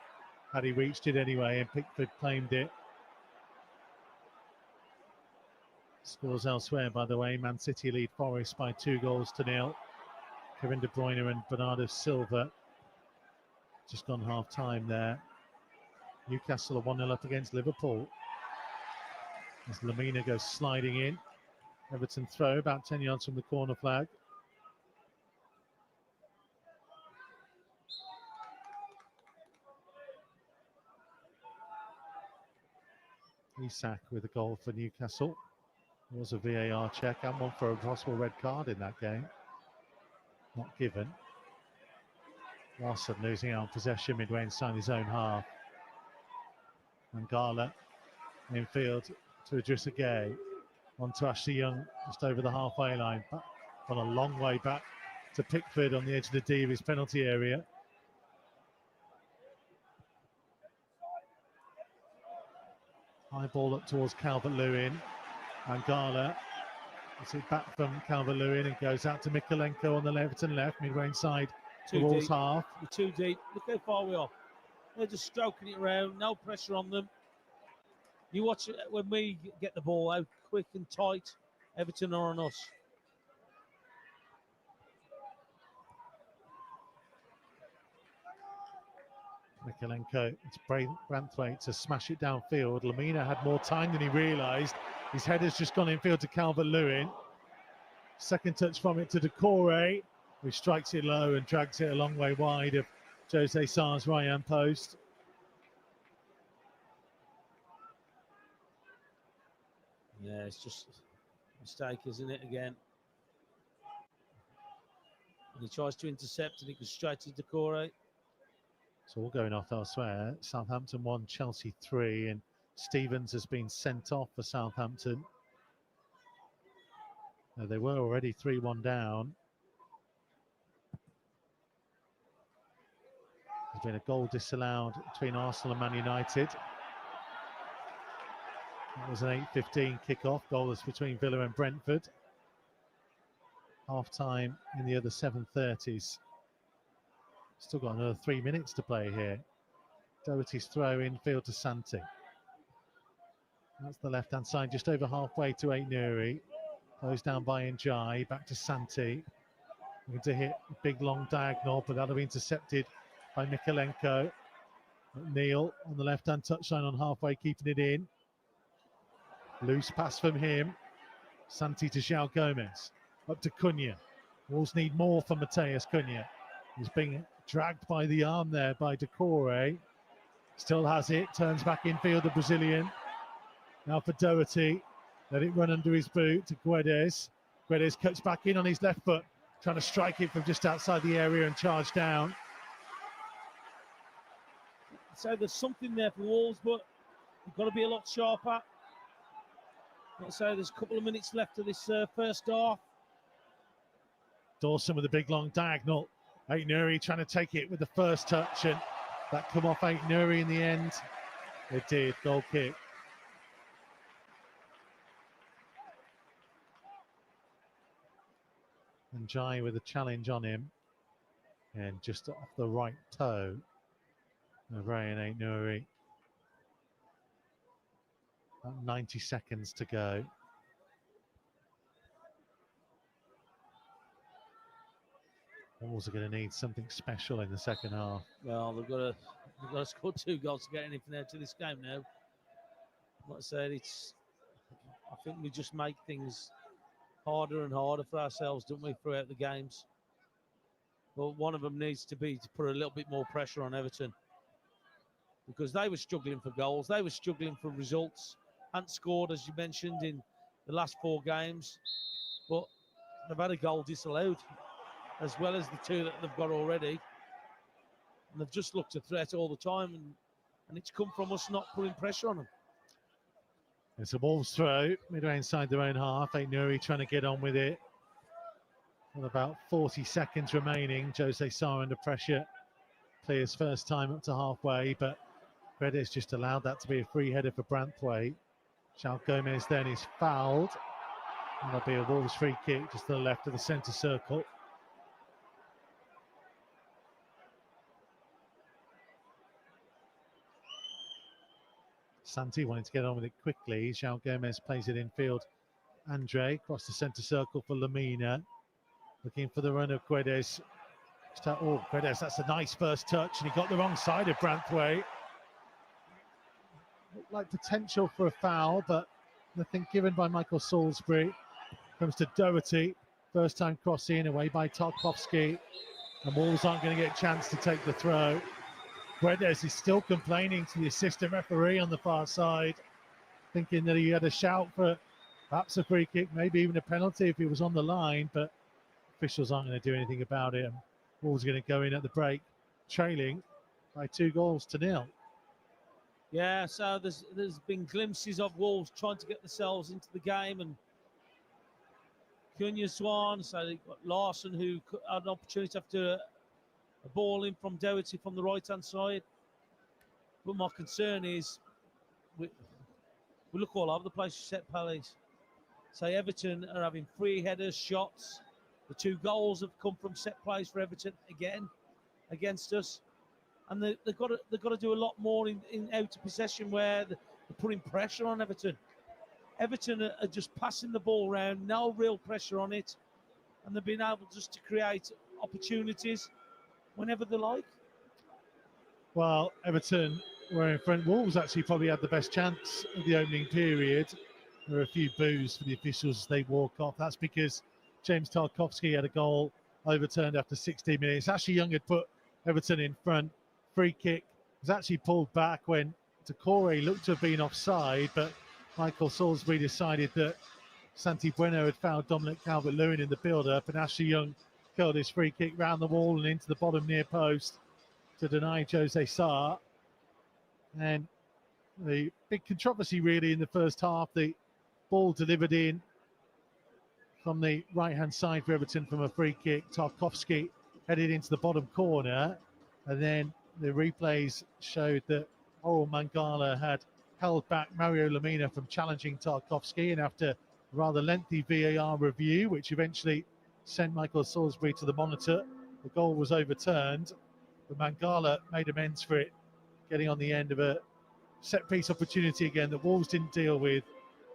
had he reached it anyway, and Pickford claimed it. Scores elsewhere, by the way. Man City lead Forest by 2-0. Kevin De Bruyne and Bernardo Silva. Just gone half-time there. Newcastle are 1-0 up against Liverpool. As Lamina goes sliding in. Everton throw about 10 yards from the corner flag. Isak with a goal for Newcastle. There was a VAR check and one for a possible red card in that game. Not given. Larsson losing out on possession midway inside his own half. Mangala in field to Idrissa Gueye. On to Ashley Young, just over the halfway line. Back, gone a long way back to Pickford on the edge of the D of his penalty area. High ball up towards Calvert-Lewin. Mangala It's it back from Calvert-Lewin and goes out to Mikolenko on the Everton left, midway inside the Too Wolves deep. half. We're too deep. Look how far we are. They're just stroking it around, no pressure on them. You watch it when we get the ball out quick and tight, Everton are on us. Mikolenko, it's Branthwaite to smash it downfield. Lamina had more time than he realised. His header's just gone infield to Calvert-Lewin. Second touch from it to Decore, who strikes it low and drags it a long way wide of Jose Sarr's right-hand post. Yeah, it's just a mistake, isn't it, again? And he tries to intercept and it goes straight to Decore. It's all going off elsewhere. Southampton 1, Chelsea 3, and Stevens has been sent off for Southampton. They were already 3-1 down. There's been a goal disallowed between Arsenal and Man United. It was an 8:15 kickoff. Goalless between Villa and Brentford. Half time in the other 7:30s. Still got another 3 minutes to play here. Doherty's throw infield to Santi. That's the left-hand side, just over halfway to Aït-Nouri. Goes down by Njai, back to Santi. Looking to hit a big long diagonal, but that'll be intercepted by Mikolenko. Neil on the left-hand touchline on halfway, keeping it in. Loose pass from him. Santi to João Gomez. Up to Cunha. Wolves need more from Mateus Cunha. He's being dragged by the arm there by Decore. Still has it. Turns back infield, the Brazilian. Now for Doherty. Let it run under his boot to Guedes. Guedes cuts back in on his left foot. Trying to strike it from just outside the area and charge down. So there's something there for Wolves, but you've got to be a lot sharper. Let's say there's a couple of minutes left of this first half. Dawson with a big long diagonal. Aït-Nouri trying to take it with the first touch, and that come off Aït-Nouri in the end. It did. Goal kick. And Jai with a challenge on him, and just off the right toe of Ryan Aït-Nouri. About 90 seconds to go. Wolves are going to need something special in the second half. Well, they've got to score 2 goals to get anything out of this game now. Like I said, I think we just make things harder and harder for ourselves, don't we, throughout the games? But one of them needs to be to put a little bit more pressure on Everton, because they were struggling for goals. They were struggling for results. Hadn't scored, as you mentioned, in the last 4 games. But they've had a goal disallowed, as well as the 2 that they've got already. And they've just looked a threat all the time, and it's come from us not putting pressure on them. It's a Wolves throw, midway inside their own half. Aït-Nouri trying to get on with it. With about 40 seconds remaining, Jose Sarr under pressure. Clears first time up to halfway, but Guedes just allowed that to be a free header for Branthwaite. João Gomez then is fouled. And that'll be a Wolves free kick just to the left of the centre circle. Santi wanting to get on with it quickly. João Gomez plays it infield. Andre across the centre circle for Lamina. Looking for the run of Guedes. Oh, Guedes, that's a nice first touch, and he got the wrong side of Branthwaite. Looked like potential for a foul, but nothing given by Michael Salisbury. Comes to Doherty. First time cross in, away by Tarkowski. And Wolves aren't going to get a chance to take the throw. Guedes is still complaining to the assistant referee on the far side, thinking that he had a shout for perhaps a free kick, maybe even a penalty if he was on the line, but officials aren't going to do anything about it. And Wolves are going to go in at the break, trailing by 2-0. Yeah, so there's been glimpses of Wolves trying to get themselves into the game, and Cunha Swan, so they've got Larson, who had an opportunity after a ball in from Doherty from the right-hand side. But my concern is we look all over the place, set plays. say Everton are having 3 headers, shots. The 2 goals have come from set plays for Everton again against us, and they've got to do a lot more in out of possession where they're putting pressure on Everton. Everton are just passing the ball around, no real pressure on it, and they've been able just to create opportunities whenever they like. Well, Everton were in front. Wolves actually probably had the best chance of the opening period. There were a few boos for the officials as they walk off. That's because James Tarkowski had a goal overturned after 16 minutes. Ashley Young had put Everton in front. Free kick was actually pulled back when Decore looked to have been offside, but Michael Salisbury decided that Santi Bueno had fouled Dominic Calvert-Lewin in the build-up, and Ashley Young curled his free kick round the wall and into the bottom near post to deny Jose Sarr. And the big controversy really in the first half, the ball delivered in from the right-hand side for Everton from a free kick. Tarkowski headed into the bottom corner, and then the replays showed that Oral Mangala had held back Mario Lemina from challenging Tarkowski, and after a rather lengthy VAR review, which eventually sent Michael Salisbury to the monitor, the goal was overturned. But Mangala made amends for it, getting on the end of a set-piece opportunity again that Wolves didn't deal with.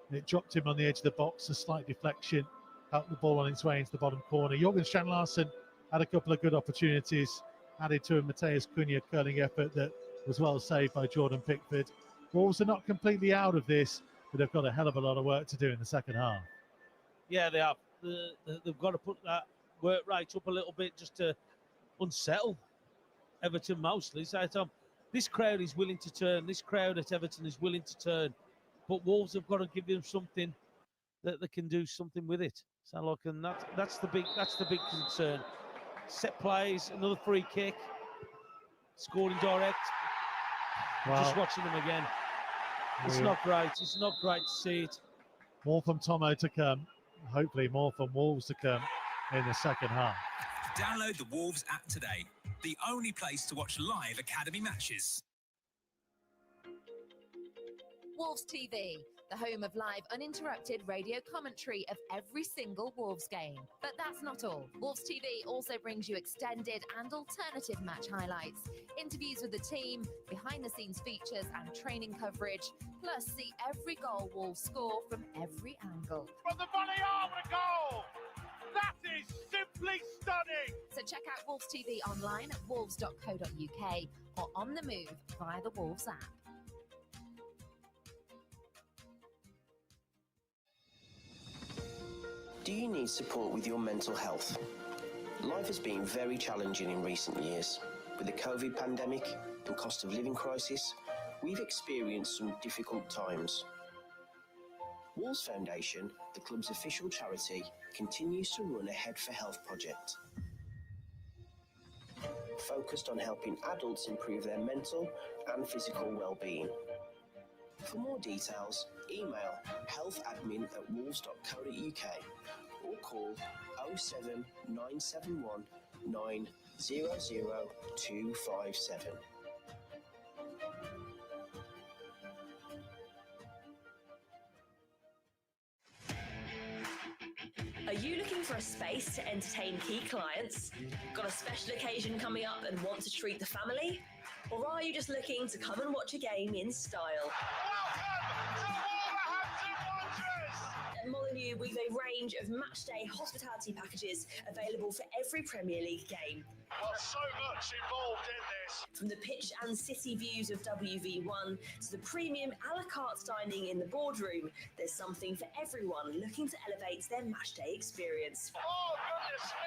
And it dropped him on the edge of the box, a slight deflection, helped the ball on its way into the bottom corner. Jorgen Strand Larsen had a couple of good opportunities, added to a Mateus Cunha curling effort that was well saved by Jordan Pickford. Wolves are not completely out of this, but they've got a hell of a lot of work to do in the second half. Yeah, they have. They've got to put that work rate up a little bit just to unsettle Everton mostly. So Tom, this crowd is willing to turn. This crowd at Everton is willing to turn. But Wolves have got to give them something that they can do something with it. So look, and that's the big concern. Set plays, another free kick, scored in direct. Well, just watching them again. It's not great. It's not great to see it. More from Tomo to come. Hopefully more from Wolves to come in the second half. Download the Wolves app today, the only place to watch live academy matches. Wolves TV, the home of live uninterrupted radio commentary of every single Wolves game. But that's not all. Wolves TV also brings you extended and alternative match highlights, interviews with the team, behind-the-scenes features and training coverage, plus see every goal Wolves score from every angle. From the volley arm and goal! That is simply stunning! So check out Wolves TV online at wolves.co.uk or on the move via the Wolves app. Do you need support with your mental health? Life has been very challenging in recent years. With the COVID pandemic and cost of living crisis, we've experienced some difficult times. Wolves Foundation, the club's official charity, continues to run a Head for Health project, focused on helping adults improve their mental and physical well-being. For more details, email healthadmin@wolves.co.uk or call 07971 900 257. Are you looking for a space to entertain key clients? Got a special occasion coming up and want to treat the family? Or are you just looking to come and watch a game in style? At Molyneux, we've a range of matchday hospitality packages available for every Premier League game. So much involved in this. From the pitch and city views of WV1 to the premium a la carte dining in the boardroom, there's something for everyone looking to elevate their matchday experience. Oh, goodness me!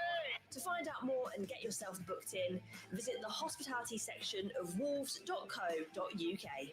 To find out more and get yourself booked in, visit the hospitality section of wolves.co.uk.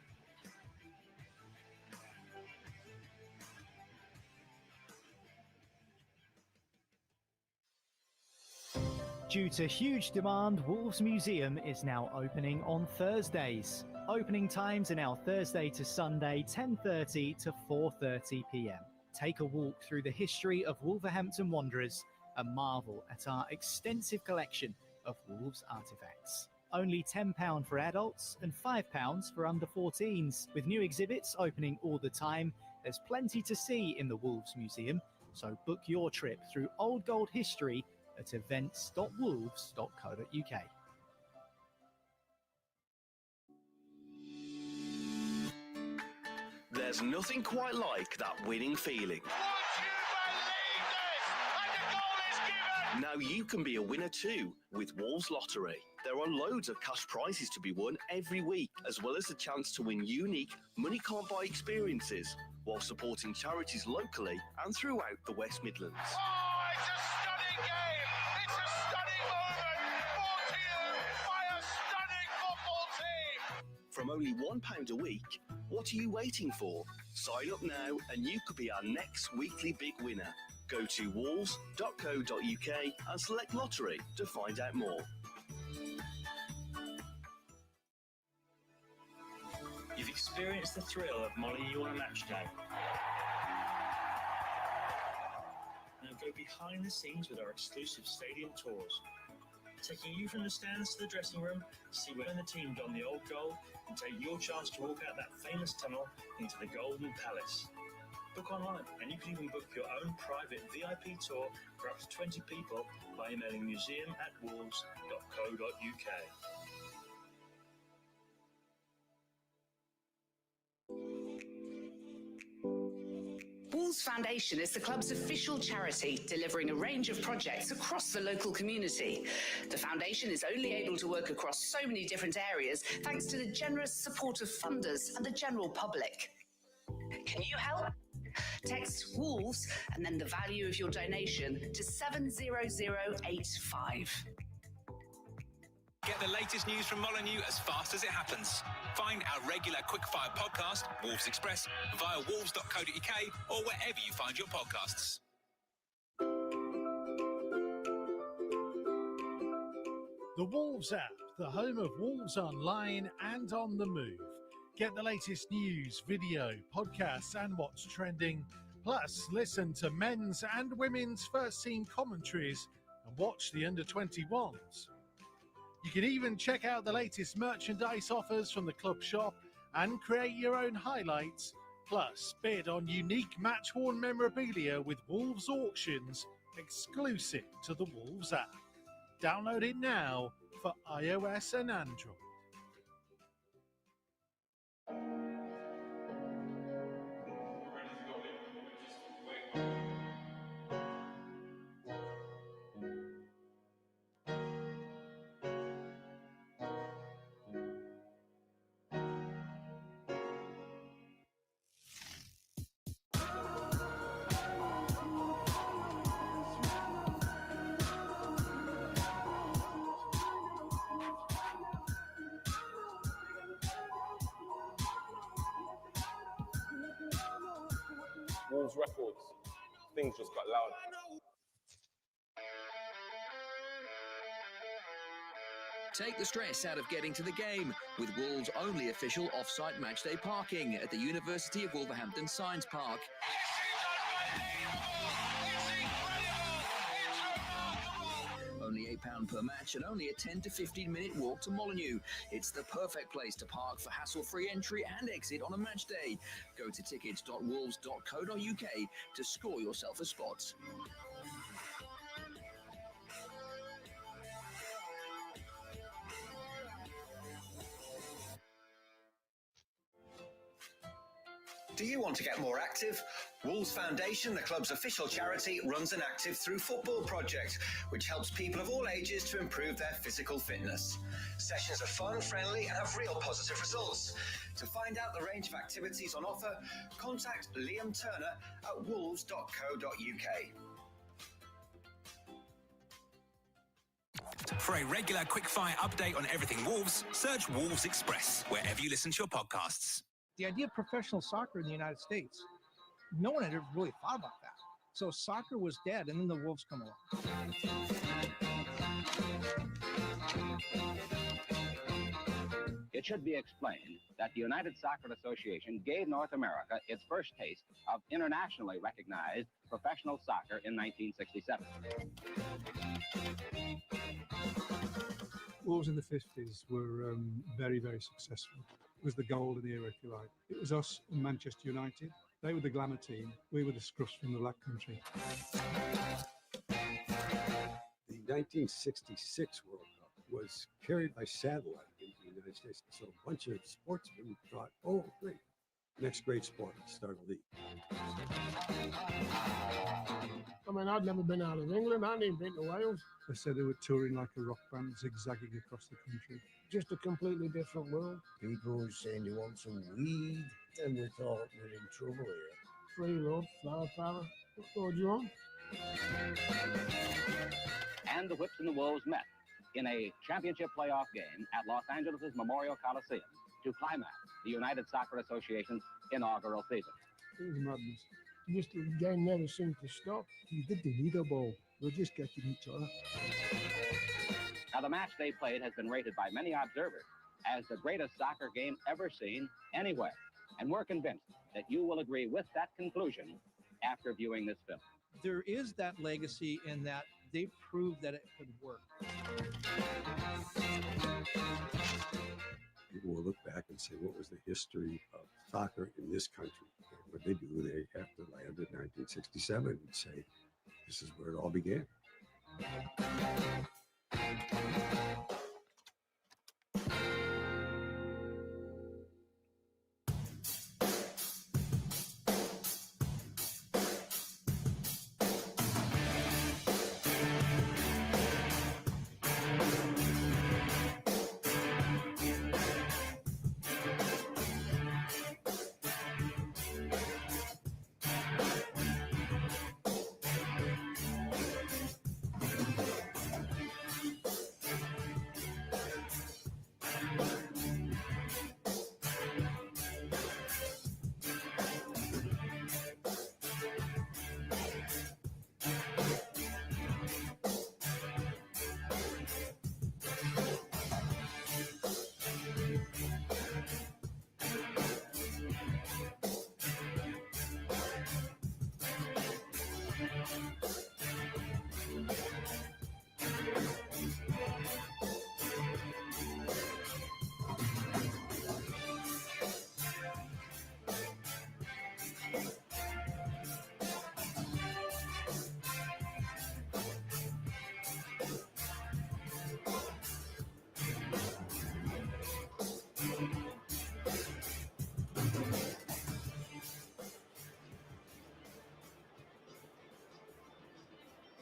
Due to huge demand, Wolves Museum is now opening on Thursdays. Opening times are now Thursday to Sunday, 10:30 to 4:30 p.m. Take a walk through the history of Wolverhampton Wanderers and marvel at our extensive collection of Wolves artefacts. only £10 for adults and £5 for under 14s. With new exhibits opening all the time, there's plenty to see in the Wolves Museum, so book your trip through old gold history at events.wolves.co.uk. There's nothing quite like that winning feeling. Now you can be a winner too with Wolves Lottery. There are loads of cash prizes to be won every week, as well as the chance to win unique money can't buy experiences while supporting charities locally and throughout the West Midlands. Oh, it's a stunning game! It's a stunning moment! Brought to you by a stunning football team! From only £1 a week, what are you waiting for? Sign up now and you could be our next weekly big winner. Go to wolves.co.uk and select lottery to find out more. You've experienced the thrill of Molineux on a match day. Now go behind the scenes with our exclusive stadium tours, taking you from the stands to the dressing room, see when the team don the old gold, and take your chance to walk out that famous tunnel into the Golden Palace. Book online, and you can even book your own private VIP tour for up to 20 people by emailing museum@wolves.co.uk. Wolves Foundation is the club's official charity, delivering a range of projects across the local community. The foundation is only able to work across so many different areas thanks to the generous support of funders and the general public. Can you help? Text Wolves and then the value of your donation to 70085. Get the latest news from Molineux as fast as it happens. Find our regular quickfire podcast, Wolves Express, via wolves.co.uk or wherever you find your podcasts. The Wolves app, the home of Wolves online and on the move. Get the latest news, video, podcasts and what's trending. Plus, listen to men's and women's first team commentaries and watch the under-21s. You can even check out the latest merchandise offers from the club shop and create your own highlights. Plus, bid on unique match-worn memorabilia with Wolves auctions exclusive to the Wolves app. Download it now for iOS and Android. Wolves records. Things just got loud. Take the stress out of getting to the game with Wolves' only official off-site matchday parking at the University of Wolverhampton Science Park. Only £8 per match and only a 10 to 15 minute walk to Molineux. It's the perfect place to park for hassle-free entry and exit on a match day. Go to tickets.wolves.co.uk to score yourself a spot. Do you want to get more active? Wolves Foundation, the club's official charity, runs an Active Through Football project, which helps people of all ages to improve their physical fitness. Sessions are fun, friendly, and have real positive results. To find out the range of activities on offer, contact Liam Turner at wolves.co.uk. For a regular quickfire update on everything Wolves, search Wolves Express wherever you listen to your podcasts. The idea of professional soccer in the United States, no one had ever really thought about that. So soccer was dead, and then the Wolves come along. It should be explained that the United Soccer Association gave North America its first taste of internationally recognized professional soccer in 1967. Wolves in the 50s were very, very successful. It was the golden era, if you like. It was us and Manchester United. They were the glamour team. We were the scruffs from the Black Country. The 1966 World Cup was carried by satellite into the United States. So a bunch of sportsmen thought, oh, great, next great sport, start a league. I mean, I'd never been out of England. I hadn't even been to Wales. They said they were touring like a rock band, zigzagging across the country. Just a completely different world. People were saying they want some weed, and we thought we're in trouble here. Free love, flower power. What more do you want? And the Whips and the Wolves met in a championship playoff game at Los Angeles' Memorial Coliseum to climax the United Soccer Association's inaugural season. It was madness. Just the game never seemed to stop. You didn't need a ball. We're just getting each other. Now, the match they played has been rated by many observers as the greatest soccer game ever seen anywhere. And we're convinced that you will agree with that conclusion after viewing this film. There is that legacy in that they proved that it could work. People will look back and say, what was the history of soccer in this country? And what they do, they have to land in 1967 and say, this is where it all began.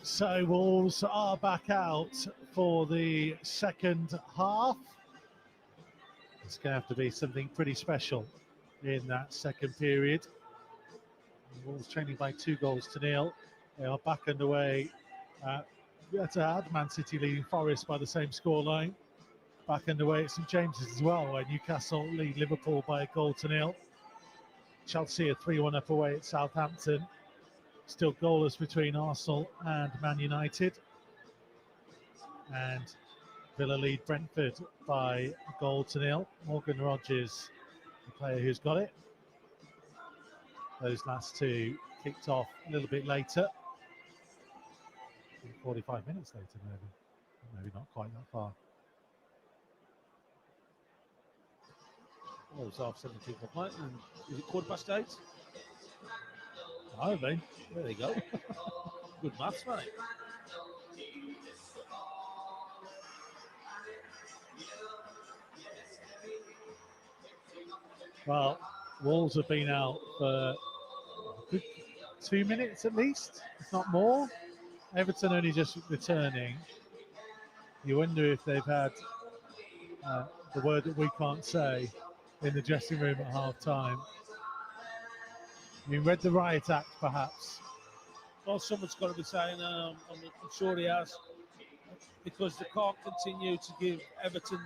So Wolves are back out for the second half. It's going to have to be something pretty special in that second period. Wolves trailing by 2-0. They are back underway at Etihad. Man City leading Forest by the same scoreline. Back underway at St James's as well, where Newcastle lead Liverpool by 1-0. Chelsea are 3-1 up away at Southampton. Still goalless between Arsenal and Man United. And Villa lead Brentford by 1-0. Morgan Rogers, the player who's got it. Those last two kicked off a little bit later. 45 minutes later, maybe. Maybe not quite that far. Wolves half 17 for play. And is it 8:15? Are they? There they go. Good maths, mate. Well, Wolves have been out for 2 minutes at least, if not more. Everton only just returning. You wonder if they've had the word that we can't say in the dressing room at half time. I mean, read the riot act, perhaps. Well, someone's got to be saying, I'm sure he has, because they can't continue to give Everton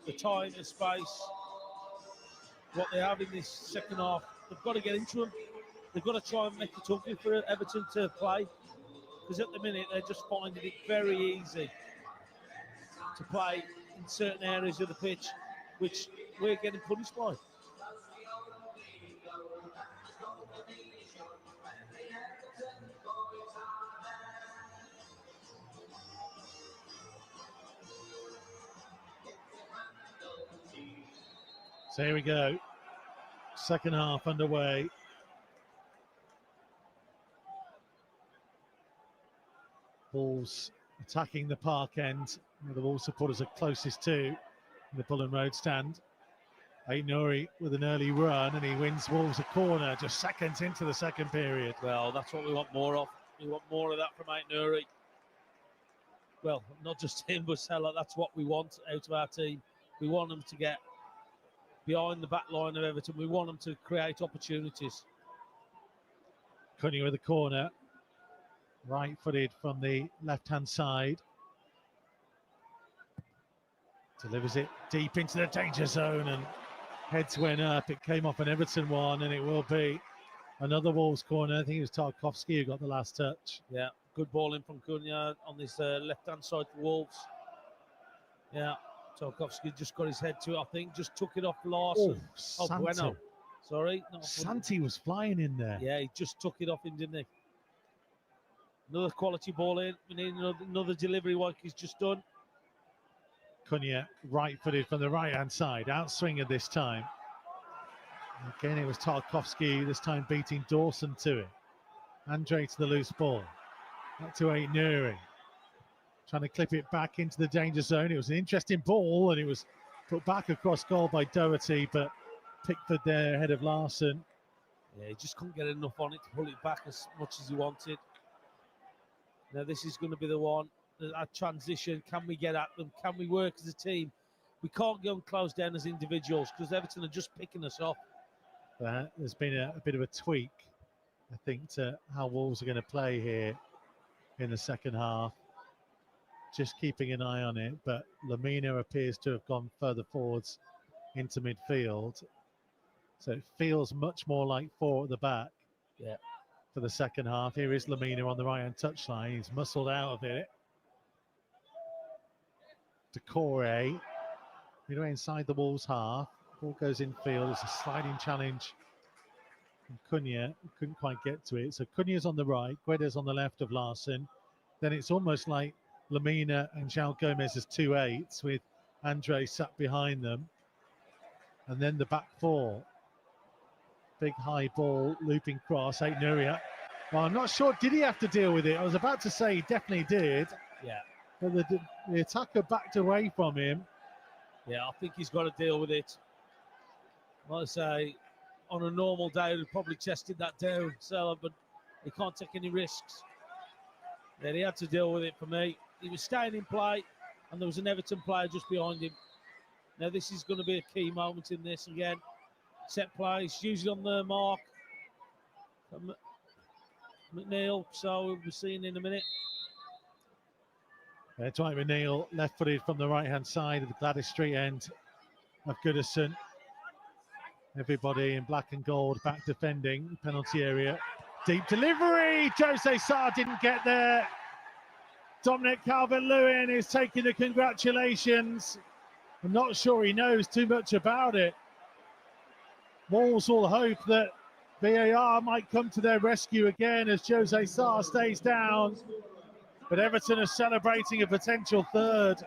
the time and space what they have in this second half. They've got to get into them. They've got to try and make it ugly for Everton to play, because at the minute they're just finding it very easy to play in certain areas of the pitch, which we're getting punished by. So here we go. Second half underway. Wolves attacking the park end, where the Wolves supporters are closest to in the Bullen Road stand. Aït-Nouri with an early run, and he wins Wolves a corner just seconds into the second period. Well, that's what we want more of. We want more of that from Aït-Nouri. Well, not just him, but Salah. That's what we want out of our team. We want them to get behind the back line of Everton. We want them to create opportunities. Cunha with the corner. Right-footed from the left-hand side. Delivers it deep into the danger zone and heads went up. It came off an Everton one, and it will be another Wolves corner. I think it was Tarkowski who got the last touch. Yeah, good ball in from Cunha on this left-hand side for Wolves. Yeah, Tarkowski just got his head to it, I think. Just took it off Larson. Oh, Bueno. Sorry. Santi was flying in there. Yeah, he just took it off him, didn't he? Another quality ball in. We need another delivery like he's just done. Cunha right-footed from the right-hand side. Outswinger this time. Again, it was Tarkowski, this time beating Dawson to it. Andre to the loose ball. Back to Aït-Nouri. Trying to clip it back into the danger zone. It was an interesting ball, and it was put back across goal by Doherty, but Pickford there ahead of Larson. Yeah, he just couldn't get enough on it to pull it back as much as he wanted. Now this is going to be the one, that transition. Can we get at them? Can we work as a team? We can't go and close down as individuals because Everton are just picking us off. There's been a bit of a tweak, I think, to how Wolves are going to play here in the second half. Just keeping an eye on it, but Lamina appears to have gone further forwards into midfield. So it feels much more like four at the back. Yeah. For the second half. Here is Lamina on the right-hand touchline. He's muscled out of it. Decore, midway inside the Wolves half. Ball goes infield. It's a sliding challenge from Cunha. Couldn't quite get to it. So Cunha's on the right. Guedes on the left of Larson. Then it's almost like Lamina and João Gomez as 2-8s with Andre sat behind them. And then the back four. Big high ball, looping cross, Aït-Nouri. Well, I'm not sure, did he have to deal with it? I was about to say he definitely did. Yeah. But the attacker backed away from him. Yeah, I think he's got to deal with it. Like I say, on a normal day, he'd probably chested that down, Salah, but he can't take any risks. Then he had to deal with it for me. He was staying in play, and there was an Everton player just behind him. Now, this is going to be a key moment in this again. Set place, usually on the mark. McNeil, so we'll be seeing in a minute. Dwight McNeil, left-footed from the right-hand side of the Gladys Street end of Goodison. Everybody in black and gold back defending, penalty area. Deep delivery, Jose Sarr didn't get there. Dominic Calvert-Lewin is taking the congratulations. I'm not sure he knows too much about it. Wolves will hope that VAR might come to their rescue again as Jose Sarr stays down. But Everton are celebrating a potential third.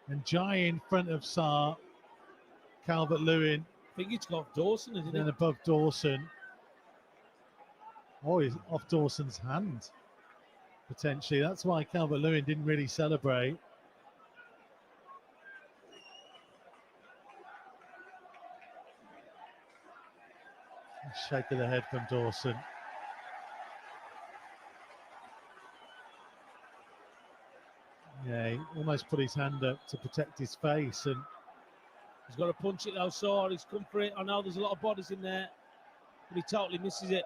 And Jai in front of Sarr. Calvert-Lewin. I think it's got Dawson, isn't it? Then above Dawson. Oh, he's off Dawson's hand, potentially. That's why Calvert-Lewin didn't really celebrate. A shake of the head from Dawson. Yeah, he almost put his hand up to protect his face, and he's got to punch it though, Sarr. He's come for it. I know there's a lot of bodies in there, but he totally misses it.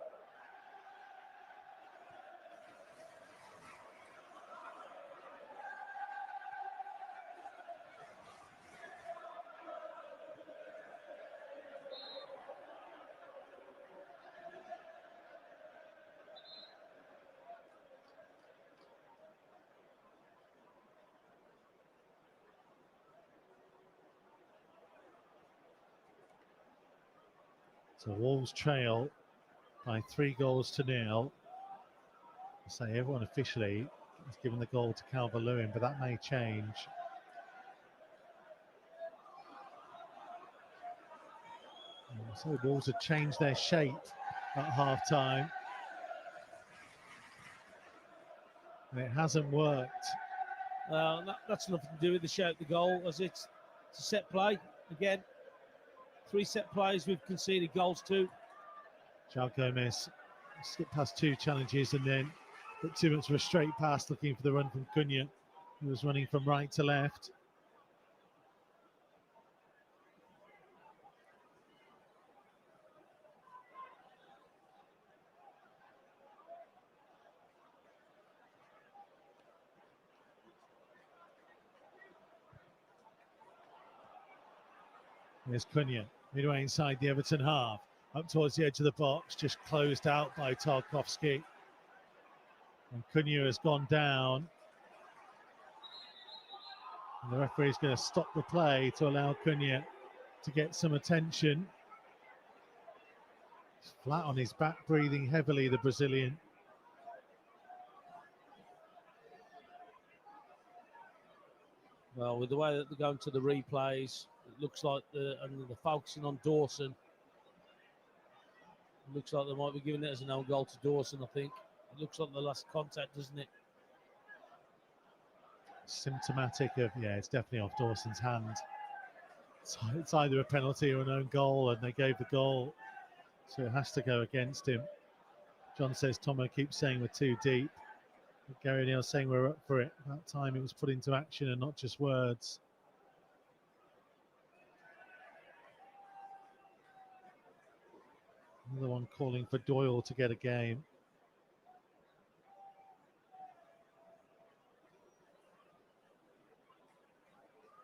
So Wolves trail by 3-0. I say everyone officially has given the goal to Calvert-Lewin, but that may change. So Wolves have changed their shape at half-time. And it hasn't worked. That's nothing to do with the shape of the goal, as it's a set play. Again, 3 set plays we've conceded goals to. João Gomez skipped past 2 challenges and then put 2 minutes for a straight pass, looking for the run from Cunha, who was running from right to left. There's Cunha, midway inside the Everton half, up towards the edge of the box, just closed out by Tarkowski. And Cunha has gone down. And the referee's going to stop the play to allow Cunha to get some attention. He's flat on his back, breathing heavily, the Brazilian. Well, with the way that they're going to the replays, it looks like they're focusing on Dawson. It looks like they might be giving it as an own goal to Dawson, I think. It looks like the last contact, doesn't it? Symptomatic of, yeah, it's definitely off Dawson's hand. It's either a penalty or an own goal, and they gave the goal, so it has to go against him. John says Tomo keeps saying we're too deep. But Gary Neal saying we're up for it. That time it was put into action and not just words. Another one calling for Doyle to get a game.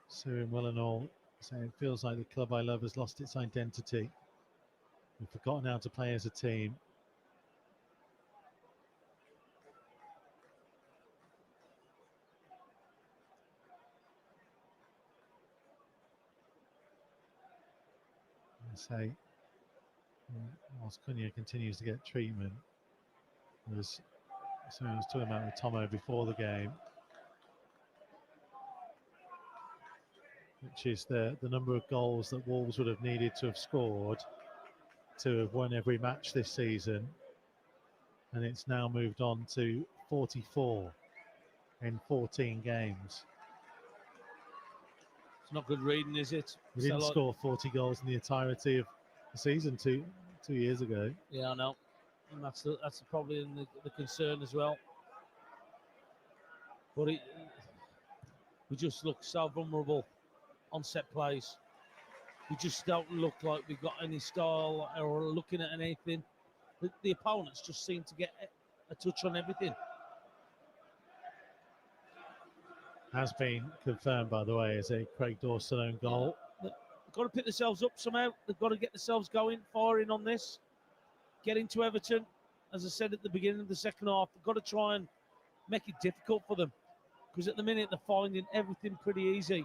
Cyril Willenall saying it feels like the club I love has lost its identity. We've forgotten how to play as a team. I say, whilst Cunha continues to get treatment, as someone was talking about with Tomo before the game, which is the number of goals that Wolves would have needed to have scored to have won every match this season. And it's now moved on to 44 in 14 games. It's not good reading, is it? We didn't score 40 goals in the entirety of the season two years ago. Yeah, I know. And that's probably the concern as well. But we just look so vulnerable on set plays. We just don't look like we've got any style or looking at anything. The opponents just seem to get a touch on everything. Has been confirmed, by the way, as a Craig Dawson own goal. Yeah. They've got to pick themselves up somehow. They've got to get themselves going, firing on this. Get into Everton. As I said at the beginning of the second half, they've got to try and make it difficult for them. Because at the minute, they're finding everything pretty easy.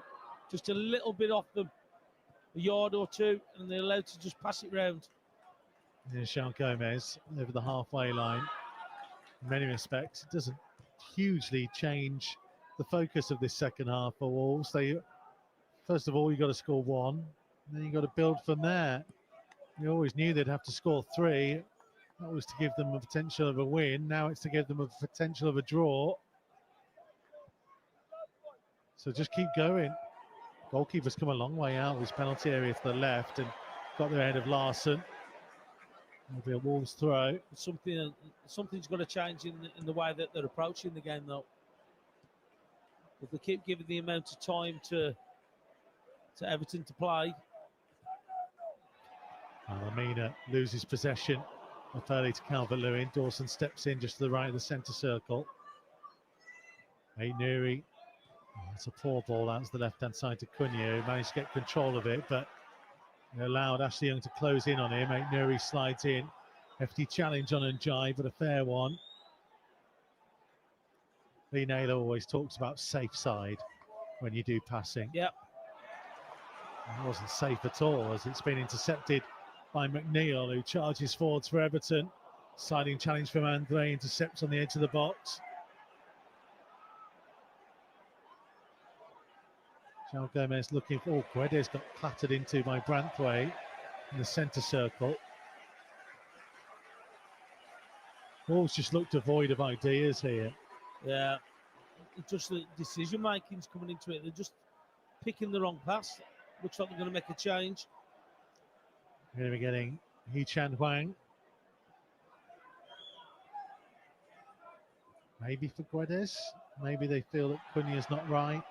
Just a little bit off them, a yard or two, and they're allowed to just pass it round. Here's João Gomez over the halfway line. In many respects, it doesn't hugely change the focus of this second half for Wolves. First of all, you've got to score 1, and then you've got to build from there. You always knew they'd have to score 3. That was to give them a potential of a win. Now it's to give them a potential of a draw. So just keep going. Goalkeeper's come a long way out of his penalty area to the left and got there ahead of Larsson. It'll be a Wolves throw. Something's got to change in the way that they're approaching the game, though. If they keep giving the amount of time to Everton to play. Lamina loses possession early to Calvert-Lewin. Dawson steps in just to the right of the centre circle. Nuri. It's a poor ball out to the left-hand side to Cunha, who managed to get control of it, but allowed Ashley Young to close in on him. Nuri slides in. Hefty challenge on Njai, but a fair one. Lee Naylor always talks about safe side when you do passing. Yep. It wasn't safe at all, as it's been intercepted by McNeil, who charges forwards for Everton. Sliding challenge from Andre, intercepts on the edge of the box. João Gomez looking for, Guedes got clattered into by Branthwaite in the centre circle. Wolves just look devoid of ideas here. Yeah, it's just the decision making's coming into it. They're just picking the wrong pass. Looks like they're going to make a change. We're going to be getting Hee-Chan Huang. Maybe for Guedes. Maybe they feel that Cunha's not right.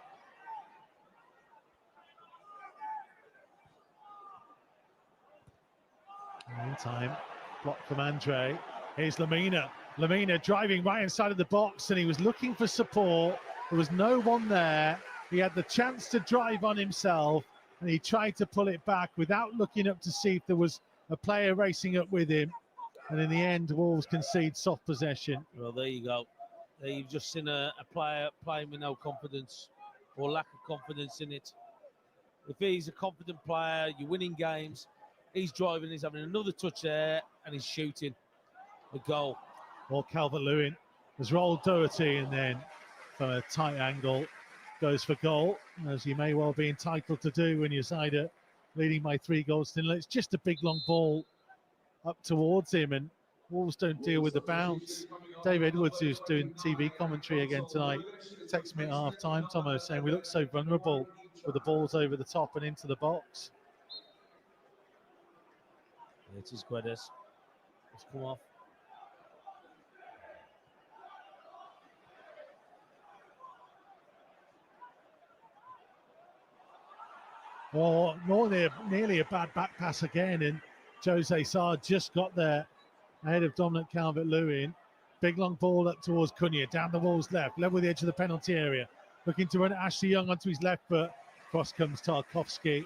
Meantime, block from Andre. Here's Lamina. Lamina driving right inside of the box, and he was looking for support. There was no one there. He had the chance to drive on himself, and he tried to pull it back without looking up to see if there was a player racing up with him. And in the end, Wolves concede soft possession. Well, there you go. There you've just seen a player playing with no confidence or lack of confidence in it. If he's a confident player, you're winning games. He's driving, he's having another touch there, and he's shooting a goal. Or Calvert-Lewin has rolled Doherty, and then from a tight angle goes for goal, as you may well be entitled to do when you're side are leading by 3 goals to 0. It's just a big long ball up towards him, and Wolves don't deal with the bounce. Dave Edwards, who's doing TV commentary again tonight, texted me at half-time, Tomo, saying we look so vulnerable with the balls over the top and into the box. It is Guedes. It's come off. Or nearly a bad back pass again, and Jose Sarr just got there ahead of Dominic Calvert-Lewin. Big long ball up towards Cunha, down the Wolves left, level with the edge of the penalty area. Looking to run Ashley Young onto his left foot. Cross comes Tarkowski.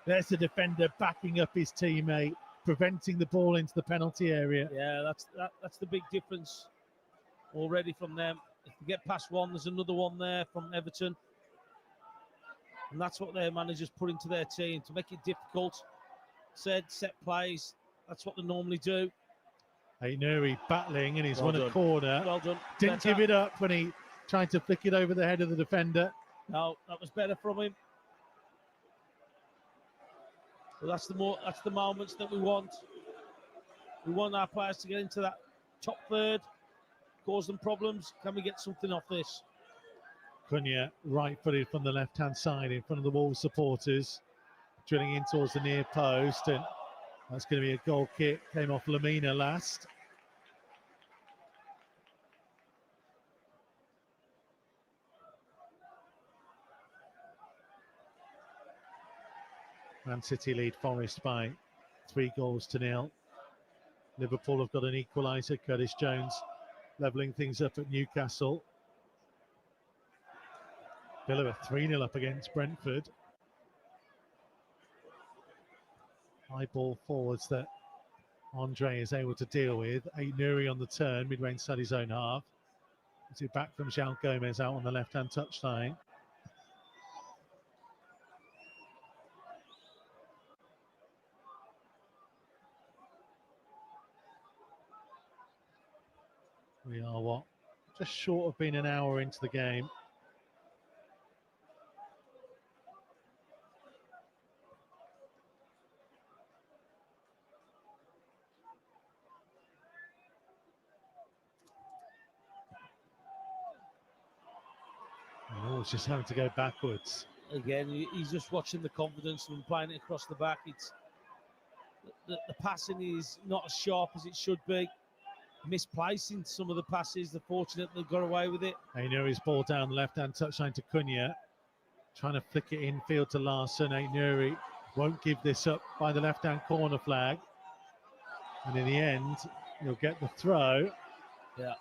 There's the defender backing up his teammate, preventing the ball into the penalty area. Yeah, that's the big difference already from them. If you get past one, there's another one there from Everton. And that's what their managers put into their team to make it difficult. Set plays, that's what they normally do. Nuri battling, and he's Well won done. a corner. Well done. Didn't Better. give it up when he tried to flick it over the head of the defender. No, that was better from him. But that's the moments that we want. We want our players to get into that top third, cause them problems. Can we get something off this? Cunha right-footed from the left-hand side in front of the Wolves supporters, drilling in towards the near post, and that's going to be a goal kick. Came off Lamina last. Man City lead Forest by 3 goals to 0. Liverpool have got an equaliser. Curtis Jones levelling things up at Newcastle. Villa are 3-0 up against Brentford. High ball forwards that Andre is able to deal with. Nuri on the turn, midway inside his own half. It's it back from João Gomez out on the left-hand touchline. We are just short of being an hour into the game. It's just having to go backwards. Again, he's just watching the confidence and playing it across the back. It's the passing is not as sharp as it should be. Misplacing some of the passes. They're fortunate they got away with it. Nuri's ball down the left-hand touchline to Cunha. Trying to flick it infield to Larson. Nuri won't give this up by the left-hand corner flag. And in the end, he'll get the throw. Yeah.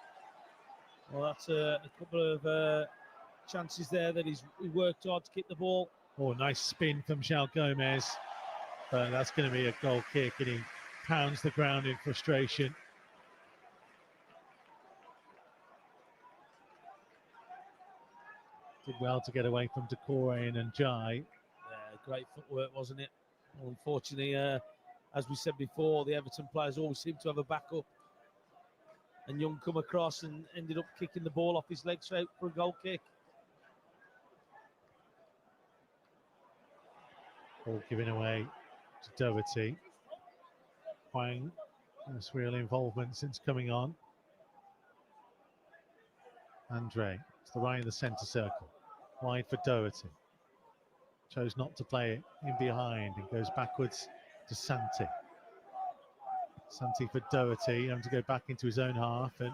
Well, that's a couple of chances there that he worked hard to kick the ball. Oh, nice spin from João Gomez. But that's going to be a goal kick, and he pounds the ground in frustration. Did well to get away from Decore and Jai. Yeah, great footwork, wasn't it? Well, unfortunately, as we said before, the Everton players always seem to have a backup And Young come across and ended up kicking the ball off his legs out for a goal kick. Ball given away to Doherty. Hwang has real involvement since coming on. Andre, it's the right in the centre circle. Wide for Doherty. Chose not to play it in behind and goes backwards to Santi. Santi for Doherty, having to go back into his own half and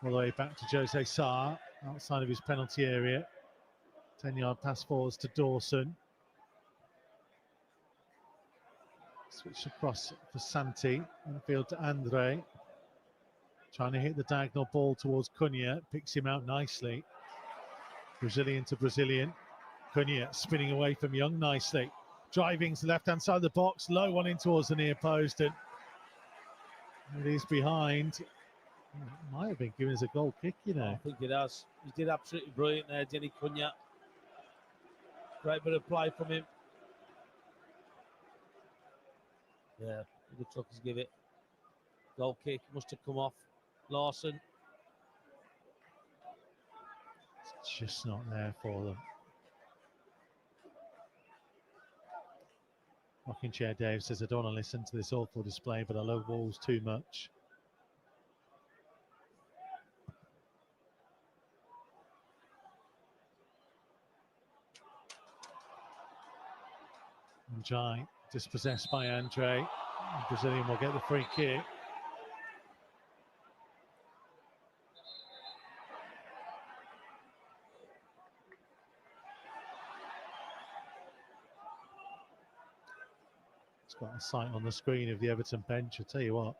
all the way back to Jose Sarr, outside of his penalty area. 10-yard pass forwards to Dawson. Switch across for Santi, infield to Andre. Trying to hit the diagonal ball towards Cunha, picks him out nicely. Brazilian to Brazilian. Cunha spinning away from Young nicely. Driving to the left-hand side of the box, low one in towards the near post, and it is behind. Might have been given as a goal kick, you know. I think it has. He did absolutely brilliant there, Denny Cunha. Great bit of play from him. Yeah, it looks like he's give it. Goal kick must have come off Larson. It's just not there for them. Rocking Chair Dave says, I don't want to listen to this awful display, but I love Wolves too much. Njai dispossessed by Andre. The Brazilian will get the free kick. It's got a sight on the screen of the Everton bench. I tell you what,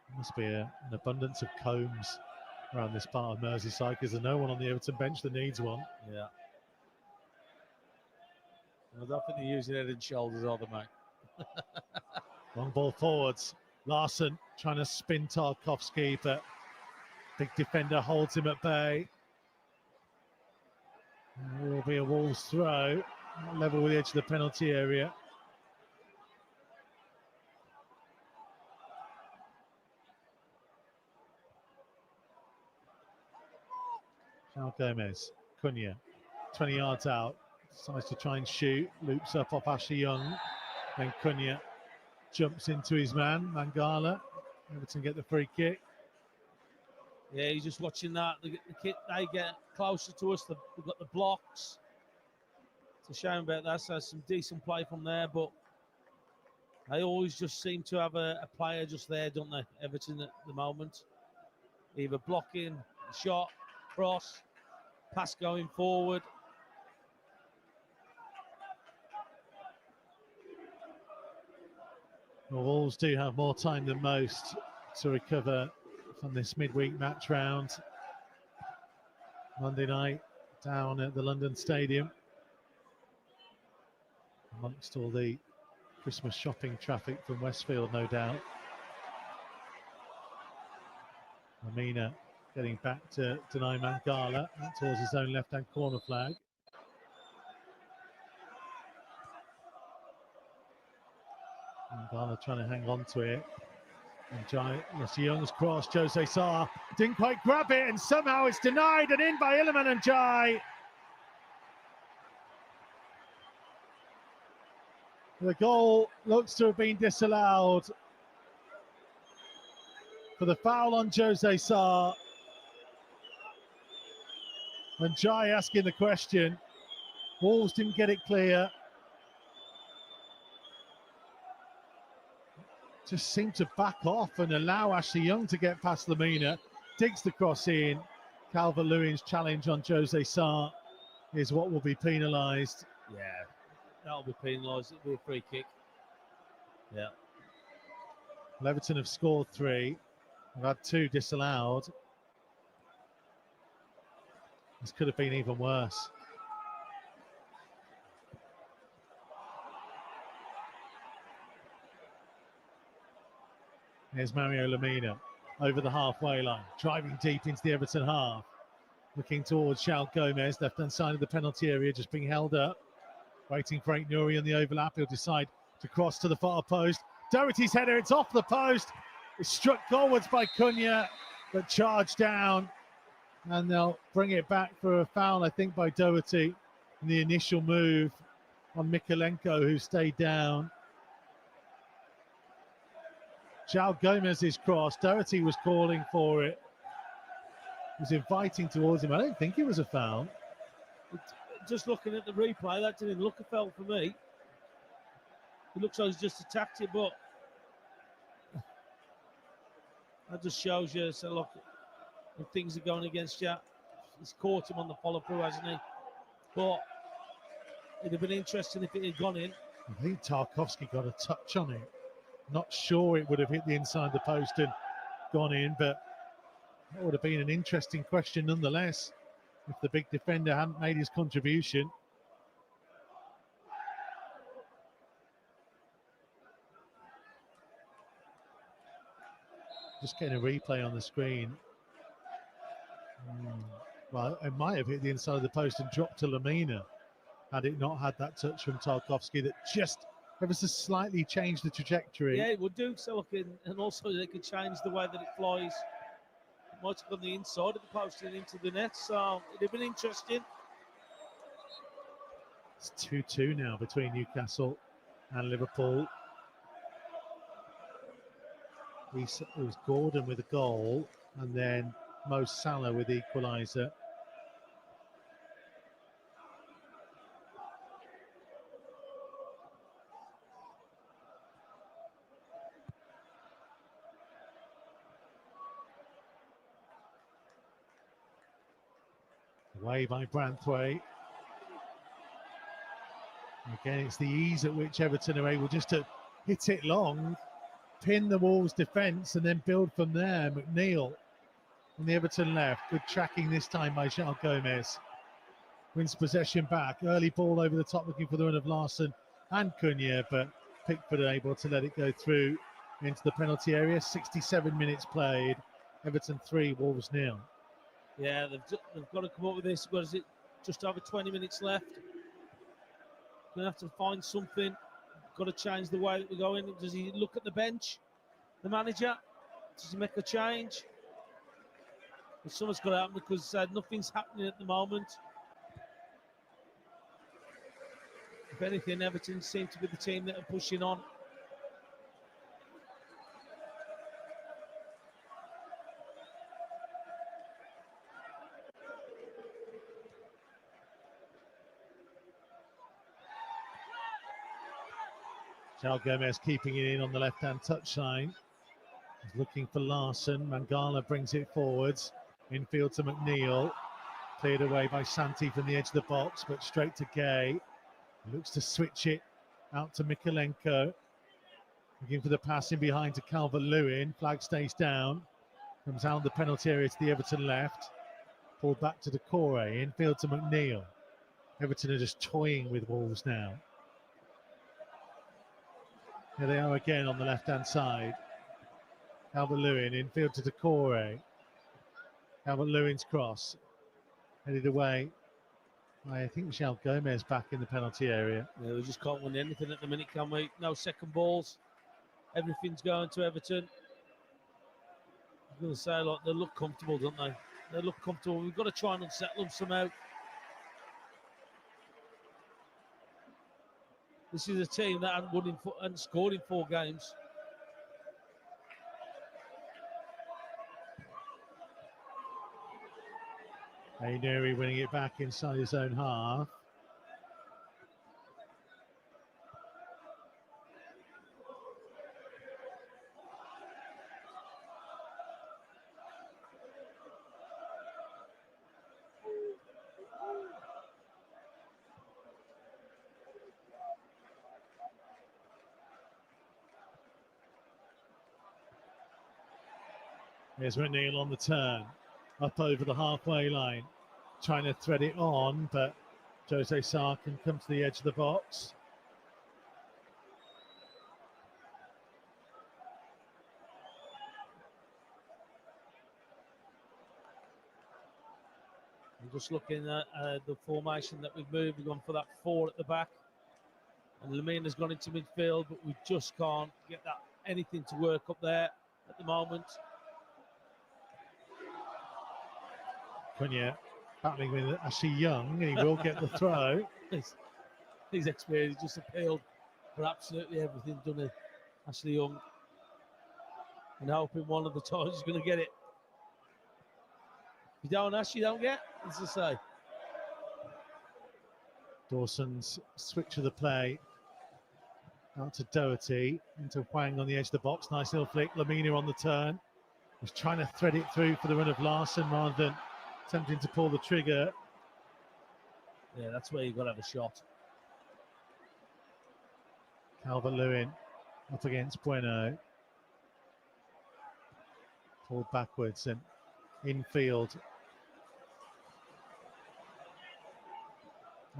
there must be an abundance of combs around this part of Merseyside because there's no one on the Everton bench that needs one. Yeah. I don't think they're using head and shoulders, are they, mate? Long ball forwards. Larson trying to spin Tarkovsky, but big defender holds him at bay. It will be a Wolves throw, level with the edge of the penalty area. João Gomez, Cunha, 20 yards out, decides to try and shoot, loops up off Ashley Young, then Cunha jumps into his man, Mangala. Everton get the free kick. Yeah, he's just watching that. The kid, they get closer to us. They've got the blocks. It's a shame about that. So some decent play from there, but they always just seem to have a player just there, don't they? Everton at the moment. Either blocking, shot, cross, pass going forward. Well, Wolves do have more time than most to recover from this midweek match round. Monday night down at the London Stadium. Amongst all the Christmas shopping traffic from Westfield, no doubt. Lamina getting back to deny Mangala towards his own left-hand corner flag. Mangala trying to hang on to it. And Young's cross, Jose Sarr didn't quite grab it, and somehow it's denied and in by Iliman and Jai. The goal looks to have been disallowed for the foul on Jose Sarr. And Jai asking the question. Wolves didn't get it clear. Just seemed to back off and allow Ashley Young to get past Lamina. Digs the cross in. Calvert-Lewin's challenge on Jose Sarr is what will be penalised. Yeah, that'll be penalised. It'll be a free kick. Yeah. Everton have scored 3. They've had 2 disallowed. This could have been even worse. Here's Mario Lamina over the halfway line, driving deep into the Everton half. Looking towards João Gomez, left-hand side of the penalty area, just being held up. Waiting for Ait Nouri on the overlap. He'll decide to cross to the far post. Doherty's header, it's off the post. It's struck goalwards by Cunha. but charge down, and they'll bring it back for a foul, I think, by Doherty in the initial move on Mikolenko, who stayed down. João Gomez's cross. Doherty was calling for it. He was inviting towards him. I don't think it was a foul. Just looking at the replay, that didn't look a foul for me. It looks like he's just attacked it, but that just shows you. So look, when things are going against you, he's caught him on the follow-through, hasn't he? But it'd have been interesting if it had gone in. I think Tarkowski got a touch on it. Not sure it would have hit the inside of the post and gone in, but that would have been an interesting question nonetheless if the big defender hadn't made his contribution. Just getting a replay on the screen. Well, it might have hit the inside of the post and dropped to Lamina had it not had that touch from Tarkowski that just ever so slightly changed the trajectory. Yeah, it would do so, and also they could change the way that it flies. It might have gone the inside of the post and into the net, so it'd have been interesting. It's 2-2 now between Newcastle and Liverpool. It was Gordon with a goal, and then Mo Salah with the equaliser. Away by Branthwaite. Again, it's the ease at which Everton are able just to hit it long, pin the Wolves' defence, and then build from there. McNeil on the Everton left. Good tracking this time by João Gomez. Wins possession back. Early ball over the top, looking for the run of Larson and Cunha, but Pickford are able to let it go through into the penalty area. 67 minutes played. Everton 3, Wolves 0. Yeah, they've got to come up with this. What is it? Just over 20 minutes left. Going to have to find something. Got to change the way that we're going. Does he look at the bench, the manager? Does he make a change? Something's got to happen because nothing's happening at the moment. If anything, Everton seem to be the team that are pushing on. João Gomez keeping it in on the left-hand touchline. He's looking for Larson. Mangala brings it forwards. Infield to McNeil. Cleared away by Santi from the edge of the box, but straight to Gay. He looks to switch it out to Mikolenko. Looking for the passing behind to Calvert-Lewin. Flag stays down. Comes out of the penalty area to the Everton left. Pulled back to Decore. Infield to McNeil. Everton are just toying with Wolves now. Here they are again on the left-hand side. Calvert-Lewin, infield to Decore. Calvert-Lewin's cross. Headed away. I think João Gomez back in the penalty area. Yeah, we just can't win anything at the minute, can we? No second balls. Everything's going to Everton. I'm going to say, like, they look comfortable, don't they? They look comfortable. We've got to try and unsettle them somehow. This is a team that hadn't scored in 4 games. Ainuri winning it back inside his own half. Here's McNeil on the turn, up over the halfway line, trying to thread it on, but Jose Sarr can come to the edge of the box. I'm just looking at the formation that we've moved. We've gone for that 4 at the back. And Lamina's gone into midfield, but we just can't get anything to work up there at the moment. when you're battling with Ashley Young, and he will get the throw. His experience just appealed for absolutely everything, done it, Ashley Young. And hoping one of the times he's going to get it. If you don't ask, you don't get, as I say. Dawson's switch of the play out to Doherty, into Hwang on the edge of the box. Nice little flick. Lamina on the turn. Was trying to thread it through for the run of Larson rather than attempting to pull the trigger. Yeah, that's where you've got to have a shot. Calvert-Lewin up against Bueno. Pulled backwards and infield.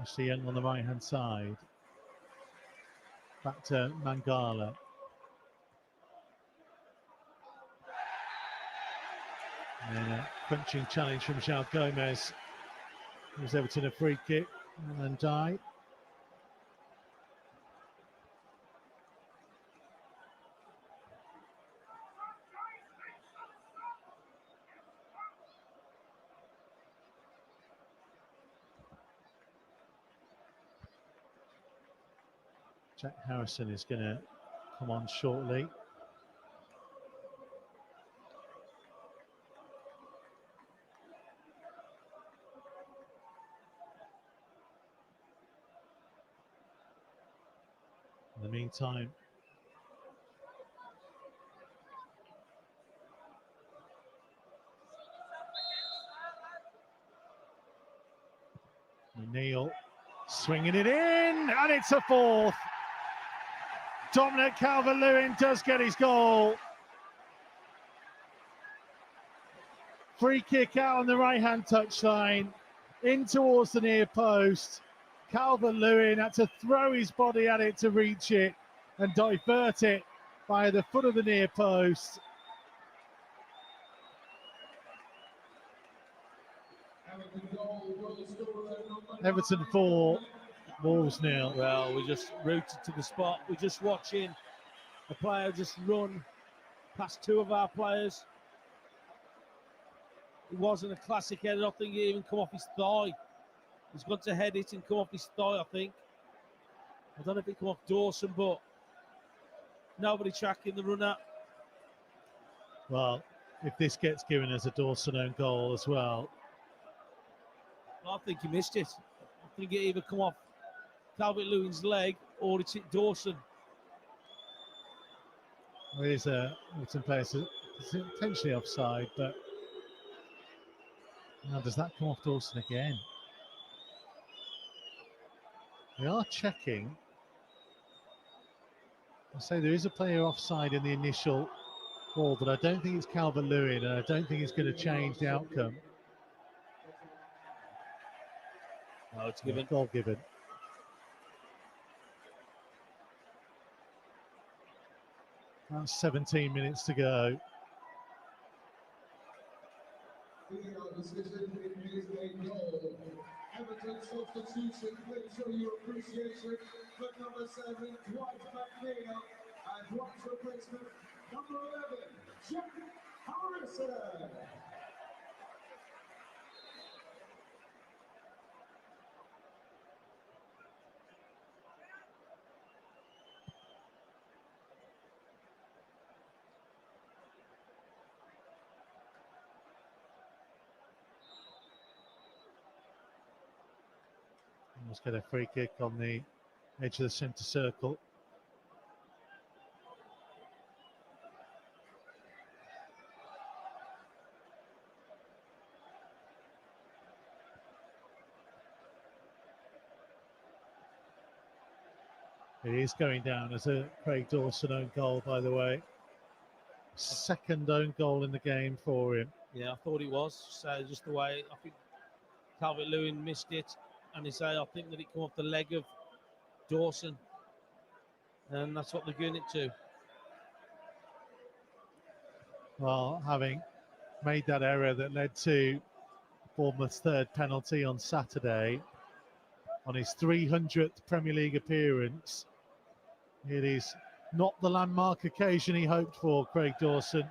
Ashley Young on the right-hand side. Back to Mangala. And a crunching challenge from João Gomez. Gives Everton a free kick and die. Jack Harrison is going to come on shortly. In the meantime, Neil swinging it in, and it's a fourth. Dominic Calvert-Lewin does get his goal. Free kick out on the right-hand touchline, in towards the near post. Calvert-Lewin had to throw his body at it to reach it and divert it by the foot of the near post. Everton 4, Wolves 0. Well, we just rooted to the spot. We're just watching a player just run past two of our players. It wasn't a classic head. I don't think he even come off his thigh. He's got to head it and come off his thigh, I think. I don't know if it come off Dawson, but nobody tracking the runner. Well, if this gets given as a Dawson own goal as well. I think he missed it. I think it either come off Calvert-Lewin's leg or it's hit Dawson. Well, it is a Everton player, it's potentially offside, but now does that come off Dawson again? We are checking. I say there is a player offside in the initial ball, but I don't think it's Calvert-Lewin, and I don't think it's going to change the outcome. No, it's given. Goal given. About 17 minutes to go. Everton substitution, please show your appreciation for number 7, Dwight McNeil, and Dwight's replacement, number 11, Jack Harrison. Let's get a free kick on the edge of the centre circle. It is going down as a Craig Dawson own goal, by the way. Second own goal in the game for him. Yeah, I thought it was. So just the way I think Calvert-Lewin missed it. And I think that it come off the leg of Dawson. And that's what they're giving it to. Well, having made that error that led to Bournemouth's third penalty on Saturday, on his 300th Premier League appearance, it is not the landmark occasion he hoped for, Craig Dawson.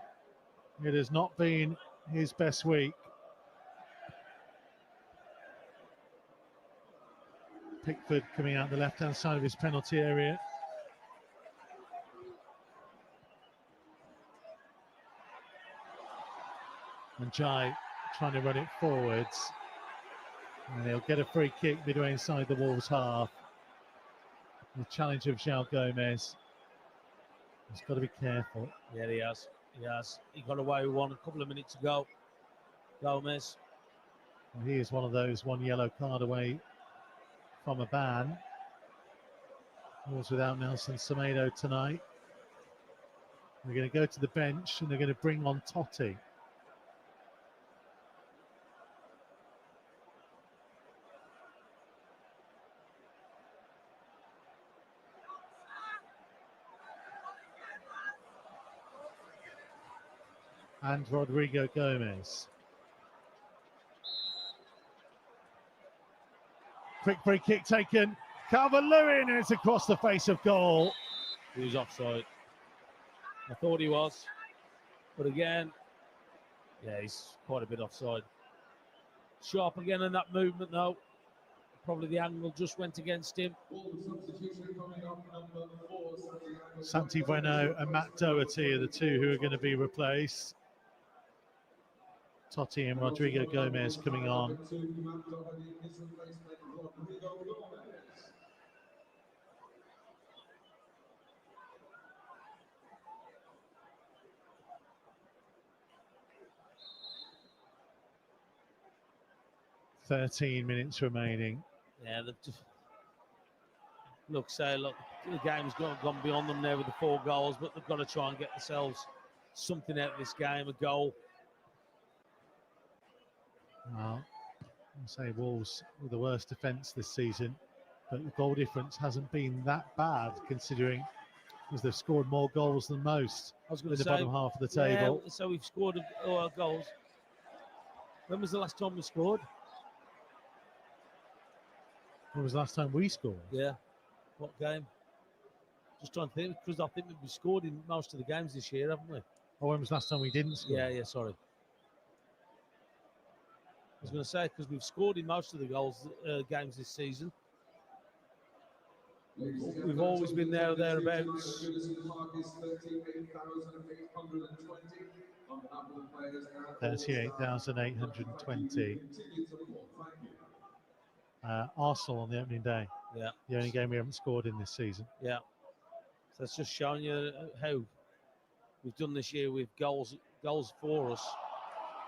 It has not been his best week. Pickford coming out the left-hand side of his penalty area. And Jai trying to run it forwards. And he'll get a free kick midway inside the Wolves half. The challenge of João Gomez. He's got to be careful. Yeah, he has. He has. He got away with one a couple of minutes ago. Gomez. Well, he is one of those, one yellow card away from a ban. Wolves without Nelson Semedo tonight. They're going to go to the bench and they're going to bring on Totti. And Rodrigo Gomez. Quick free kick taken. Calvert-Lewin, and it's across the face of goal. He was offside. I thought he was. But again, yeah, he's quite a bit offside. Sharp again in that movement, though. Probably the angle just went against him. Santi Bueno and Matt Doherty are the two who are going to be replaced. Totti and Rodrigo Gomez coming on. "13 minutes remaining." Yeah, look, the game's gone beyond them there with the 4 goals, but they've got to try and get themselves something out of this game, a goal. Well, I'll say Wolves with the worst defence this season, but the goal difference hasn't been that bad considering because they've scored more goals than most in the bottom half of the table. Yeah, so we've scored all our goals. When was the last time we scored? When was the last time we scored? Yeah. What game? Just trying to think, because I think we've scored in most of the games this year, haven't we? Or when was the last time we didn't score? Yeah, sorry. I was going to say, because we've scored in most of the games this season. We've always been there or thereabouts. 38,820. Arsenal on the opening day. Yeah. The only game we haven't scored in this season. Yeah. So that's just showing you how we've done this year with goals for us.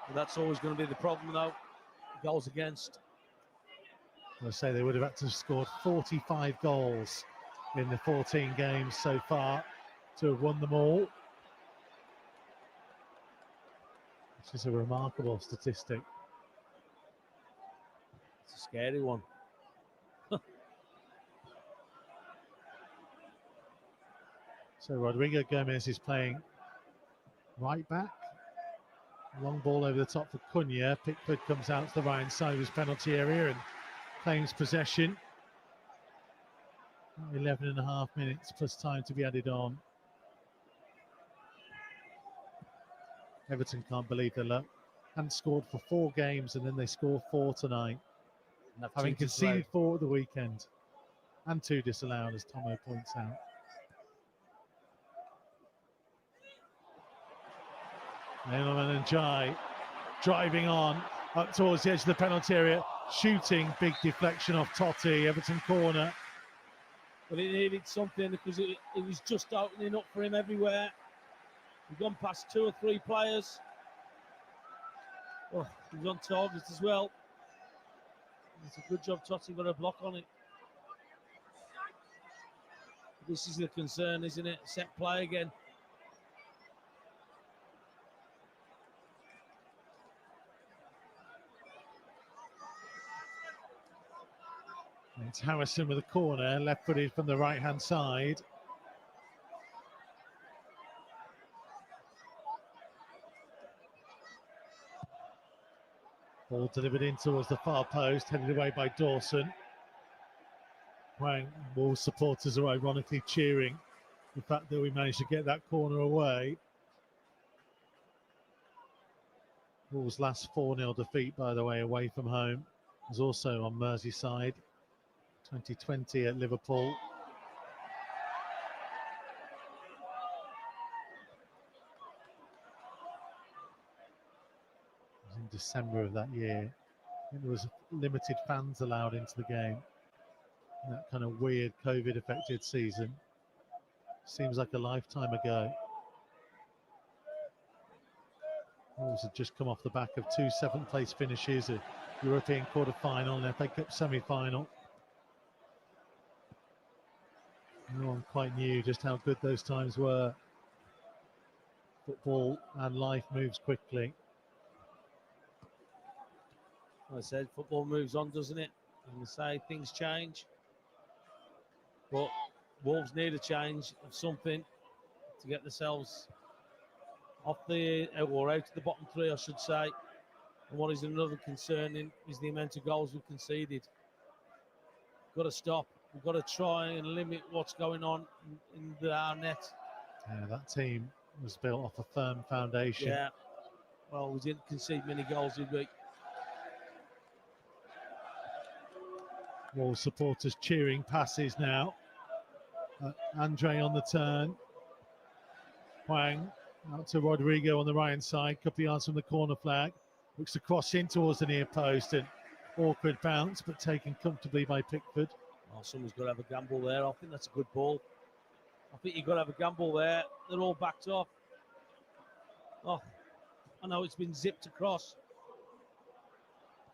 And that's always going to be the problem, though. Goals against. I say they would have had to have scored 45 goals in the 14 games so far to have won them all. Which is a remarkable statistic. It's a scary one. So Rodrigo Gomez is playing right back. Long ball over the top for Cunha. Pickford comes out to the right side of his penalty area and claims possession. 11.5 minutes plus time to be added on. Everton can't believe their luck. Hadn't scored for 4 games and then they score 4 tonight. Having conceded 4 at the weekend. And 2 disallowed, as Tomo points out. Edelman and Jai driving on up towards the edge of the penalty area, shooting, big deflection off Totti, Everton corner. But it needed something because it was just opening up for him everywhere. We've gone past 2 or 3 players. Oh, he's on target as well. It's a good job Totti got a block on it. This is the concern, isn't it? Set play again. It's Harrison with a corner, left-footed from the right-hand side. Ball delivered in towards the far post, headed away by Dawson. Wolves supporters are ironically cheering the fact that we managed to get that corner away. Wolves' last 4-0 defeat, by the way, away from home, was also on Merseyside. 2020 at Liverpool. It was in December of that year. I think there was limited fans allowed into the game. In that kind of weird COVID-affected season. Seems like a lifetime ago. Wolves had just come off the back of 2 seventh-place finishes, a European quarter-final and FA Cup semi-final. No one quite knew just how good those times were. Football and life moves quickly. Like I said, football moves on, doesn't it? And we say things change. But Wolves need a change of something to get themselves off the, or out of the bottom three, I should say. And what is another concerning is the amount of goals we've conceded. Got to stop. We've got to try and limit what's going on in our net. Yeah, that team was built off a firm foundation. Yeah. Well, we didn't concede many goals, did we? Wolves supporters cheering passes now. Andre on the turn. Huang out to Rodrigo on the right hand side. Couple of yards from the corner flag. Looks to cross in towards the near post and awkward bounce, but taken comfortably by Pickford. Oh, someone's got to have a gamble there. I think that's a good ball. I think you've got to have a gamble there. They're all backed off. Oh, I know it's been zipped across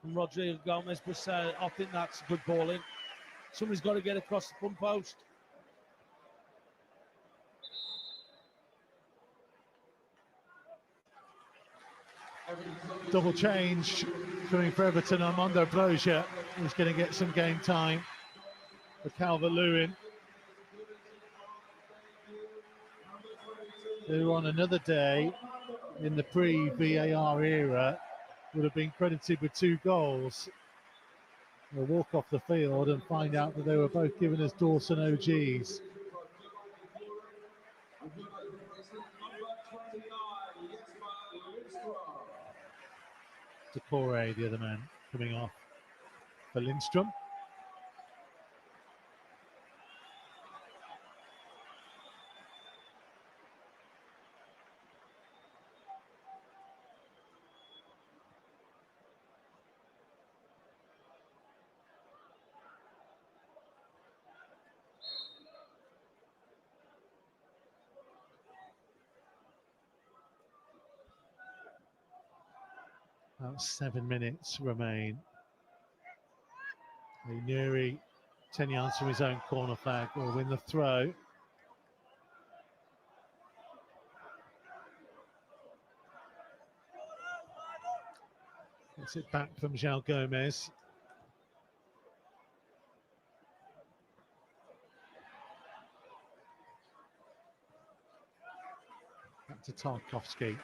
from Rodrigo Gomez, but I think that's a good ball in. Somebody's got to get across the front post. Double change coming for Everton. Armando Broja is going to get some game time for Calvert-Lewin, who on another day in the pre-VAR era would have been credited with 2 goals. They'll walk off the field and find out that they were both given as Dawson OGs. Decore, the other man, coming off for Lindstrom. About 7 minutes remain. Nuri, 10 yards from his own corner flag, will win the throw. Gets it back from João Gomez. Back to Tarkowski.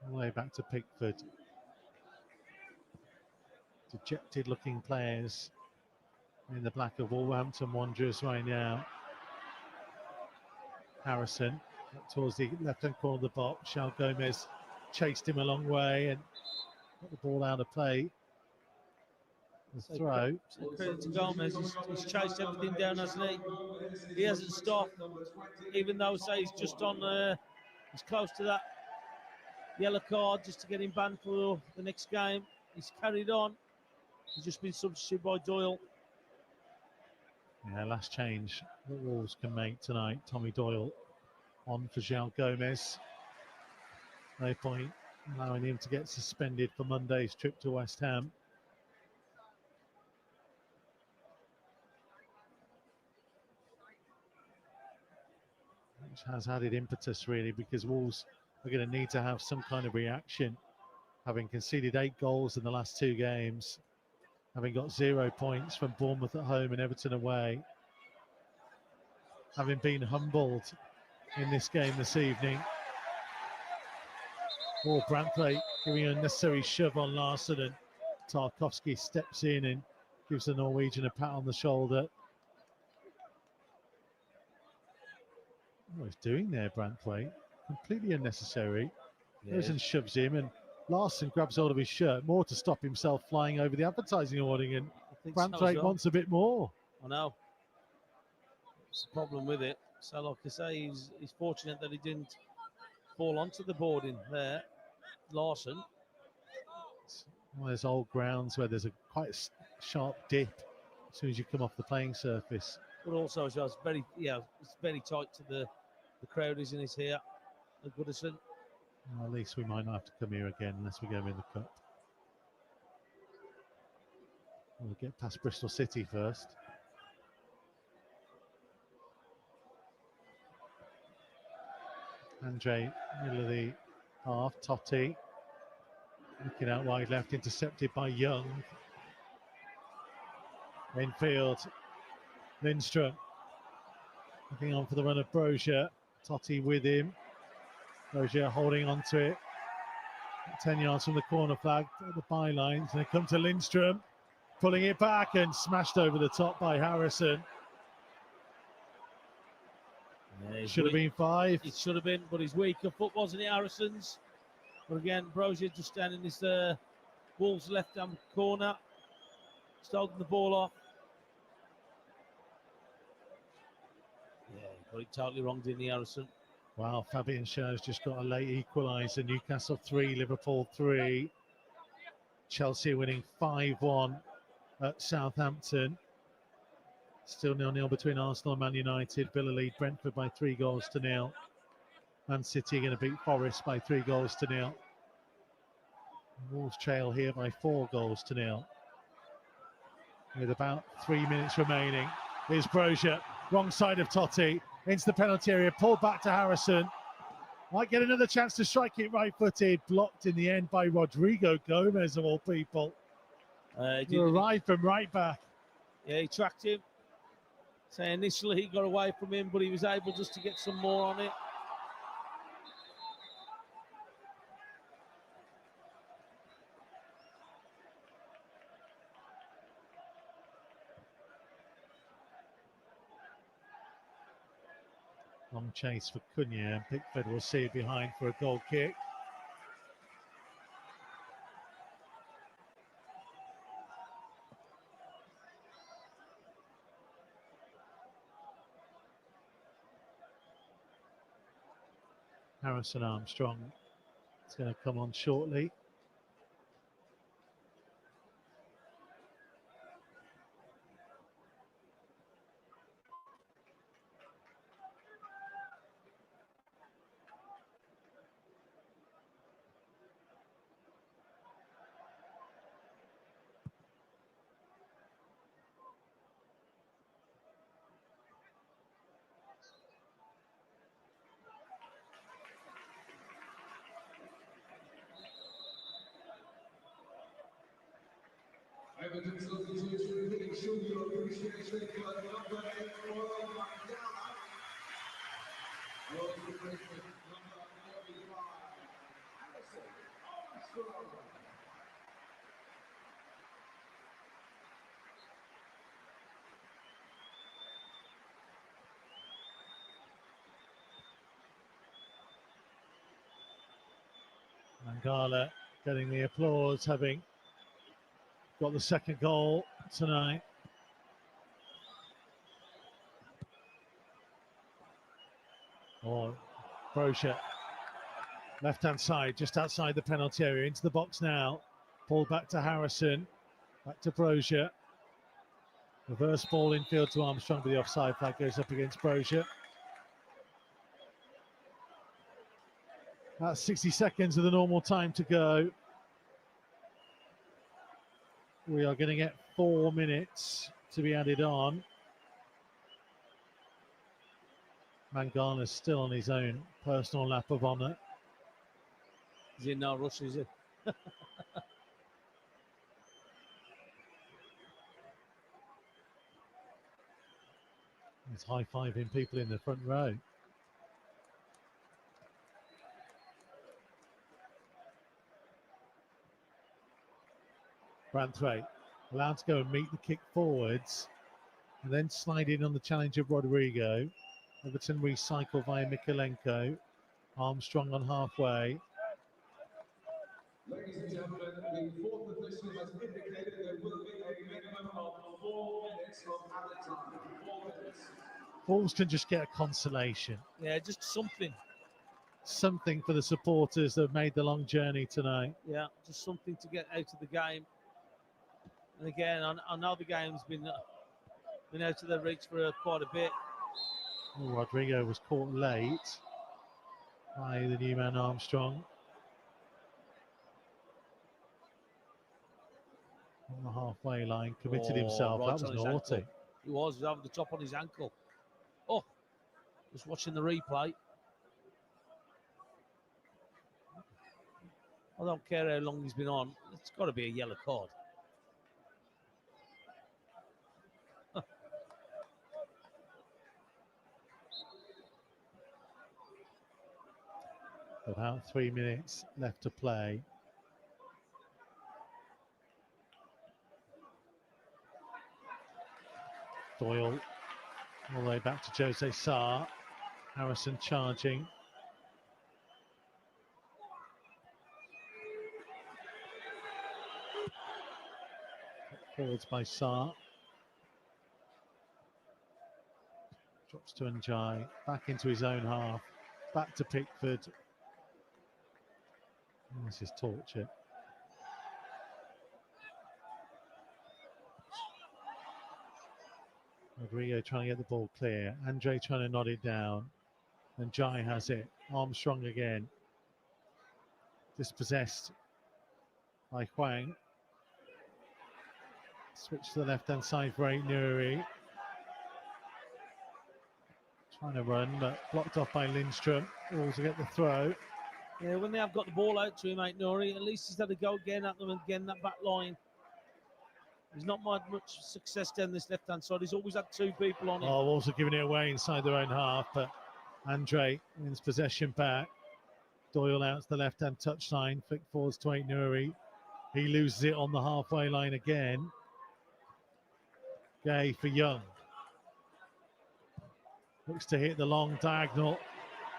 All the way back to Pickford. Dejected looking players in the black of Wolverhampton Wanderers right now. Harrison towards the left hand corner of the box. João Gomez chased him a long way and got the ball out of play. The throw. Credit to Gomez. He's chased everything down, hasn't he? He hasn't stopped, even though, say, he's just on, he's close to that yellow card just to get him banned for the next game. He's carried on. He's just been substituted by Doyle. Yeah, last change that Wolves can make tonight. Tommy Doyle on for João Gomez. No point allowing him to get suspended for Monday's trip to West Ham. Which has added impetus really, because Wolves are going to need to have some kind of reaction, having conceded 8 goals in the last 2 games, having got 0 points from Bournemouth at home and Everton away, having been humbled in this game this evening. Or Branthwaite giving a necessary shove on Larsson, and Tarkowski steps in and gives the Norwegian a pat on the shoulder. What he's doing there, Branthwaite, completely unnecessary. Yeah. Goes and shoves him, and Larson grabs hold of his shirt, more to stop himself flying over the advertising awarding, and Branthwaite wants a bit more. I know. It's the problem with it. So, like I say, he's fortunate that he didn't fall onto the boarding there, Larson. It's one of those old grounds where there's a quite sharp dip as soon as you come off the playing surface. But also, it's very, it's very tight to the crowd, isn't it, here at Goodison? Well, at least we might not have to come here again unless we go in the cup. We'll get past Bristol City first. Andre, middle of the half. Totti looking out wide left, intercepted by Young. Infield, Lindstrom looking on for the run of Brozier. Totti with him. Brozier holding on to it. 10 yards from the corner flag at the bylines. And they come to Lindstrom, pulling it back and smashed over the top by Harrison. Yeah, should have been 5. It should have been, but he's weaker foot, wasn't it, Harrison's? But again, Brozier just standing in this Wolves left-hand corner, just holding the ball off. Yeah, he got it totally wrong, didn't he, Harrison? Wow, Fabian Schär's just got a late equaliser. Newcastle 3, Liverpool 3. Chelsea winning 5-1 at Southampton. Still 0-0 between Arsenal and Man United. Villa lead Brentford by 3-0. Man City going to beat Forest by 3-0. Wolves trail here by 4-0. With about 3 minutes remaining. Here's Brozier, wrong side of Totti, into the penalty area, pulled back to Harrison. Might get another chance to strike it right-footed, blocked in the end by Rodrigo Gomez of all people. Who arrived from right back. Yeah, he tracked him. So initially he got away from him, but he was able just to get some more on it. Long chase for Cunha, and Pickford will see it behind for a goal kick. Harrison Armstrong is going to come on shortly. EVERTON substitution, show your appreciation for number 8, Royal Mandela. Royal replacement, number 45, Harrison Armstrong. Mangala getting the applause, having got the second goal tonight. Or Brozier, left-hand side, just outside the penalty area, into the box now. Pulled back to Harrison, back to Brozier. Reverse ball infield to Armstrong, but the offside flag goes up against Brozier. That's 60 seconds of the normal time to go. We are going to get 4 minutes to be added on. Mangana's still on his own personal lap of honour. Is in no rush, is it? He's high-fiving people in the front row. Branthwaite allowed to go and meet the kick forwards and then slide in on the challenge of Rodrigo. Everton recycle via Mikolenko. Armstrong on halfway. and gentlemen, the fourth official has indicated there will be a minimum of 4 minutes of added time. 4 minutes. Wolves can just get a consolation. Yeah, just something. Something for the supporters that have made the long journey tonight. Yeah, just something to get out of the game. And again, I know the game's been out of their reach for quite a bit. Oh, Rodrigo was caught late by the new man Armstrong. On the halfway line, committed himself. Right That was on his naughty. ankle. He was over the top on his ankle. Oh, just watching the replay. I don't care how long he's been on. It's got to be a yellow card. About 3 minutes left to play. Doyle all the way back to Jose Sarr. Harrison charging. Forwards by Sarr. Drops to Njai. Back into his own half. Back to Pickford. This is torture. Rodrigo trying to get the ball clear. Andre trying to nod it down. And Jai has it. Armstrong again. Dispossessed by Huang. Switch to the left-hand side for Nuri. Trying to run, but blocked off by Lindstrom. All to get the throw. Yeah, when they have got the ball out to him, Nuri, at least he's had a go again at them again, that back line. He's not had much success down this left-hand side. He's always had two people on him. Oh, also giving it away inside their own half, but Andre wins possession back. Doyle out to the left-hand touchline. Flick forwards to Nuri. He loses it on the halfway line again. Gay for Young. Looks to hit the long diagonal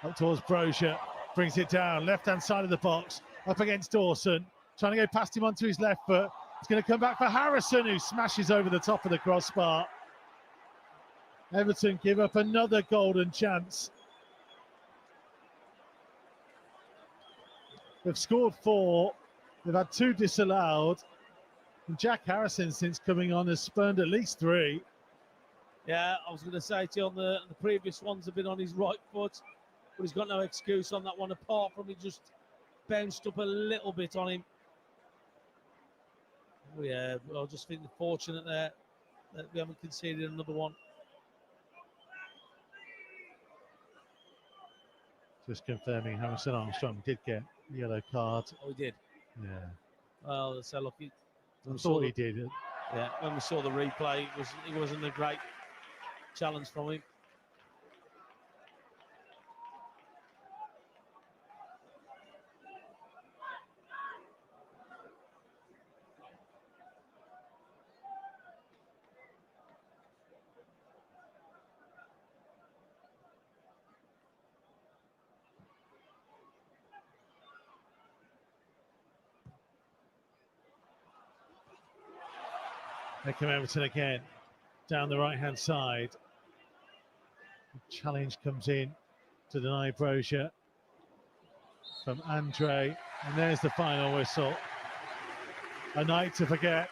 up towards Brozier. Brings it down, left-hand side of the box, up against Dawson. Trying to go past him onto his left foot. It's going to come back for Harrison, who smashes over the top of the crossbar. Everton give up another golden chance. They've scored 4. They've had 2 disallowed. And Jack Harrison, since coming on, has spurned at least 3. Yeah, I was going to say to you, on the previous ones have been on his right foot, but he's got no excuse on that one, apart from he just bounced up a little bit on him. Oh, yeah, I just think they're fortunate there that we haven't conceded another one. Just confirming, Harrison Armstrong did get a yellow card. Oh, he did? Yeah. Well, that's so lucky. I thought he did. Yeah, when we saw the replay, it wasn't a great challenge from him. They come Everton again, down the right-hand side. The challenge comes in to deny Brozier from Andre. And there's the final whistle. A night to forget.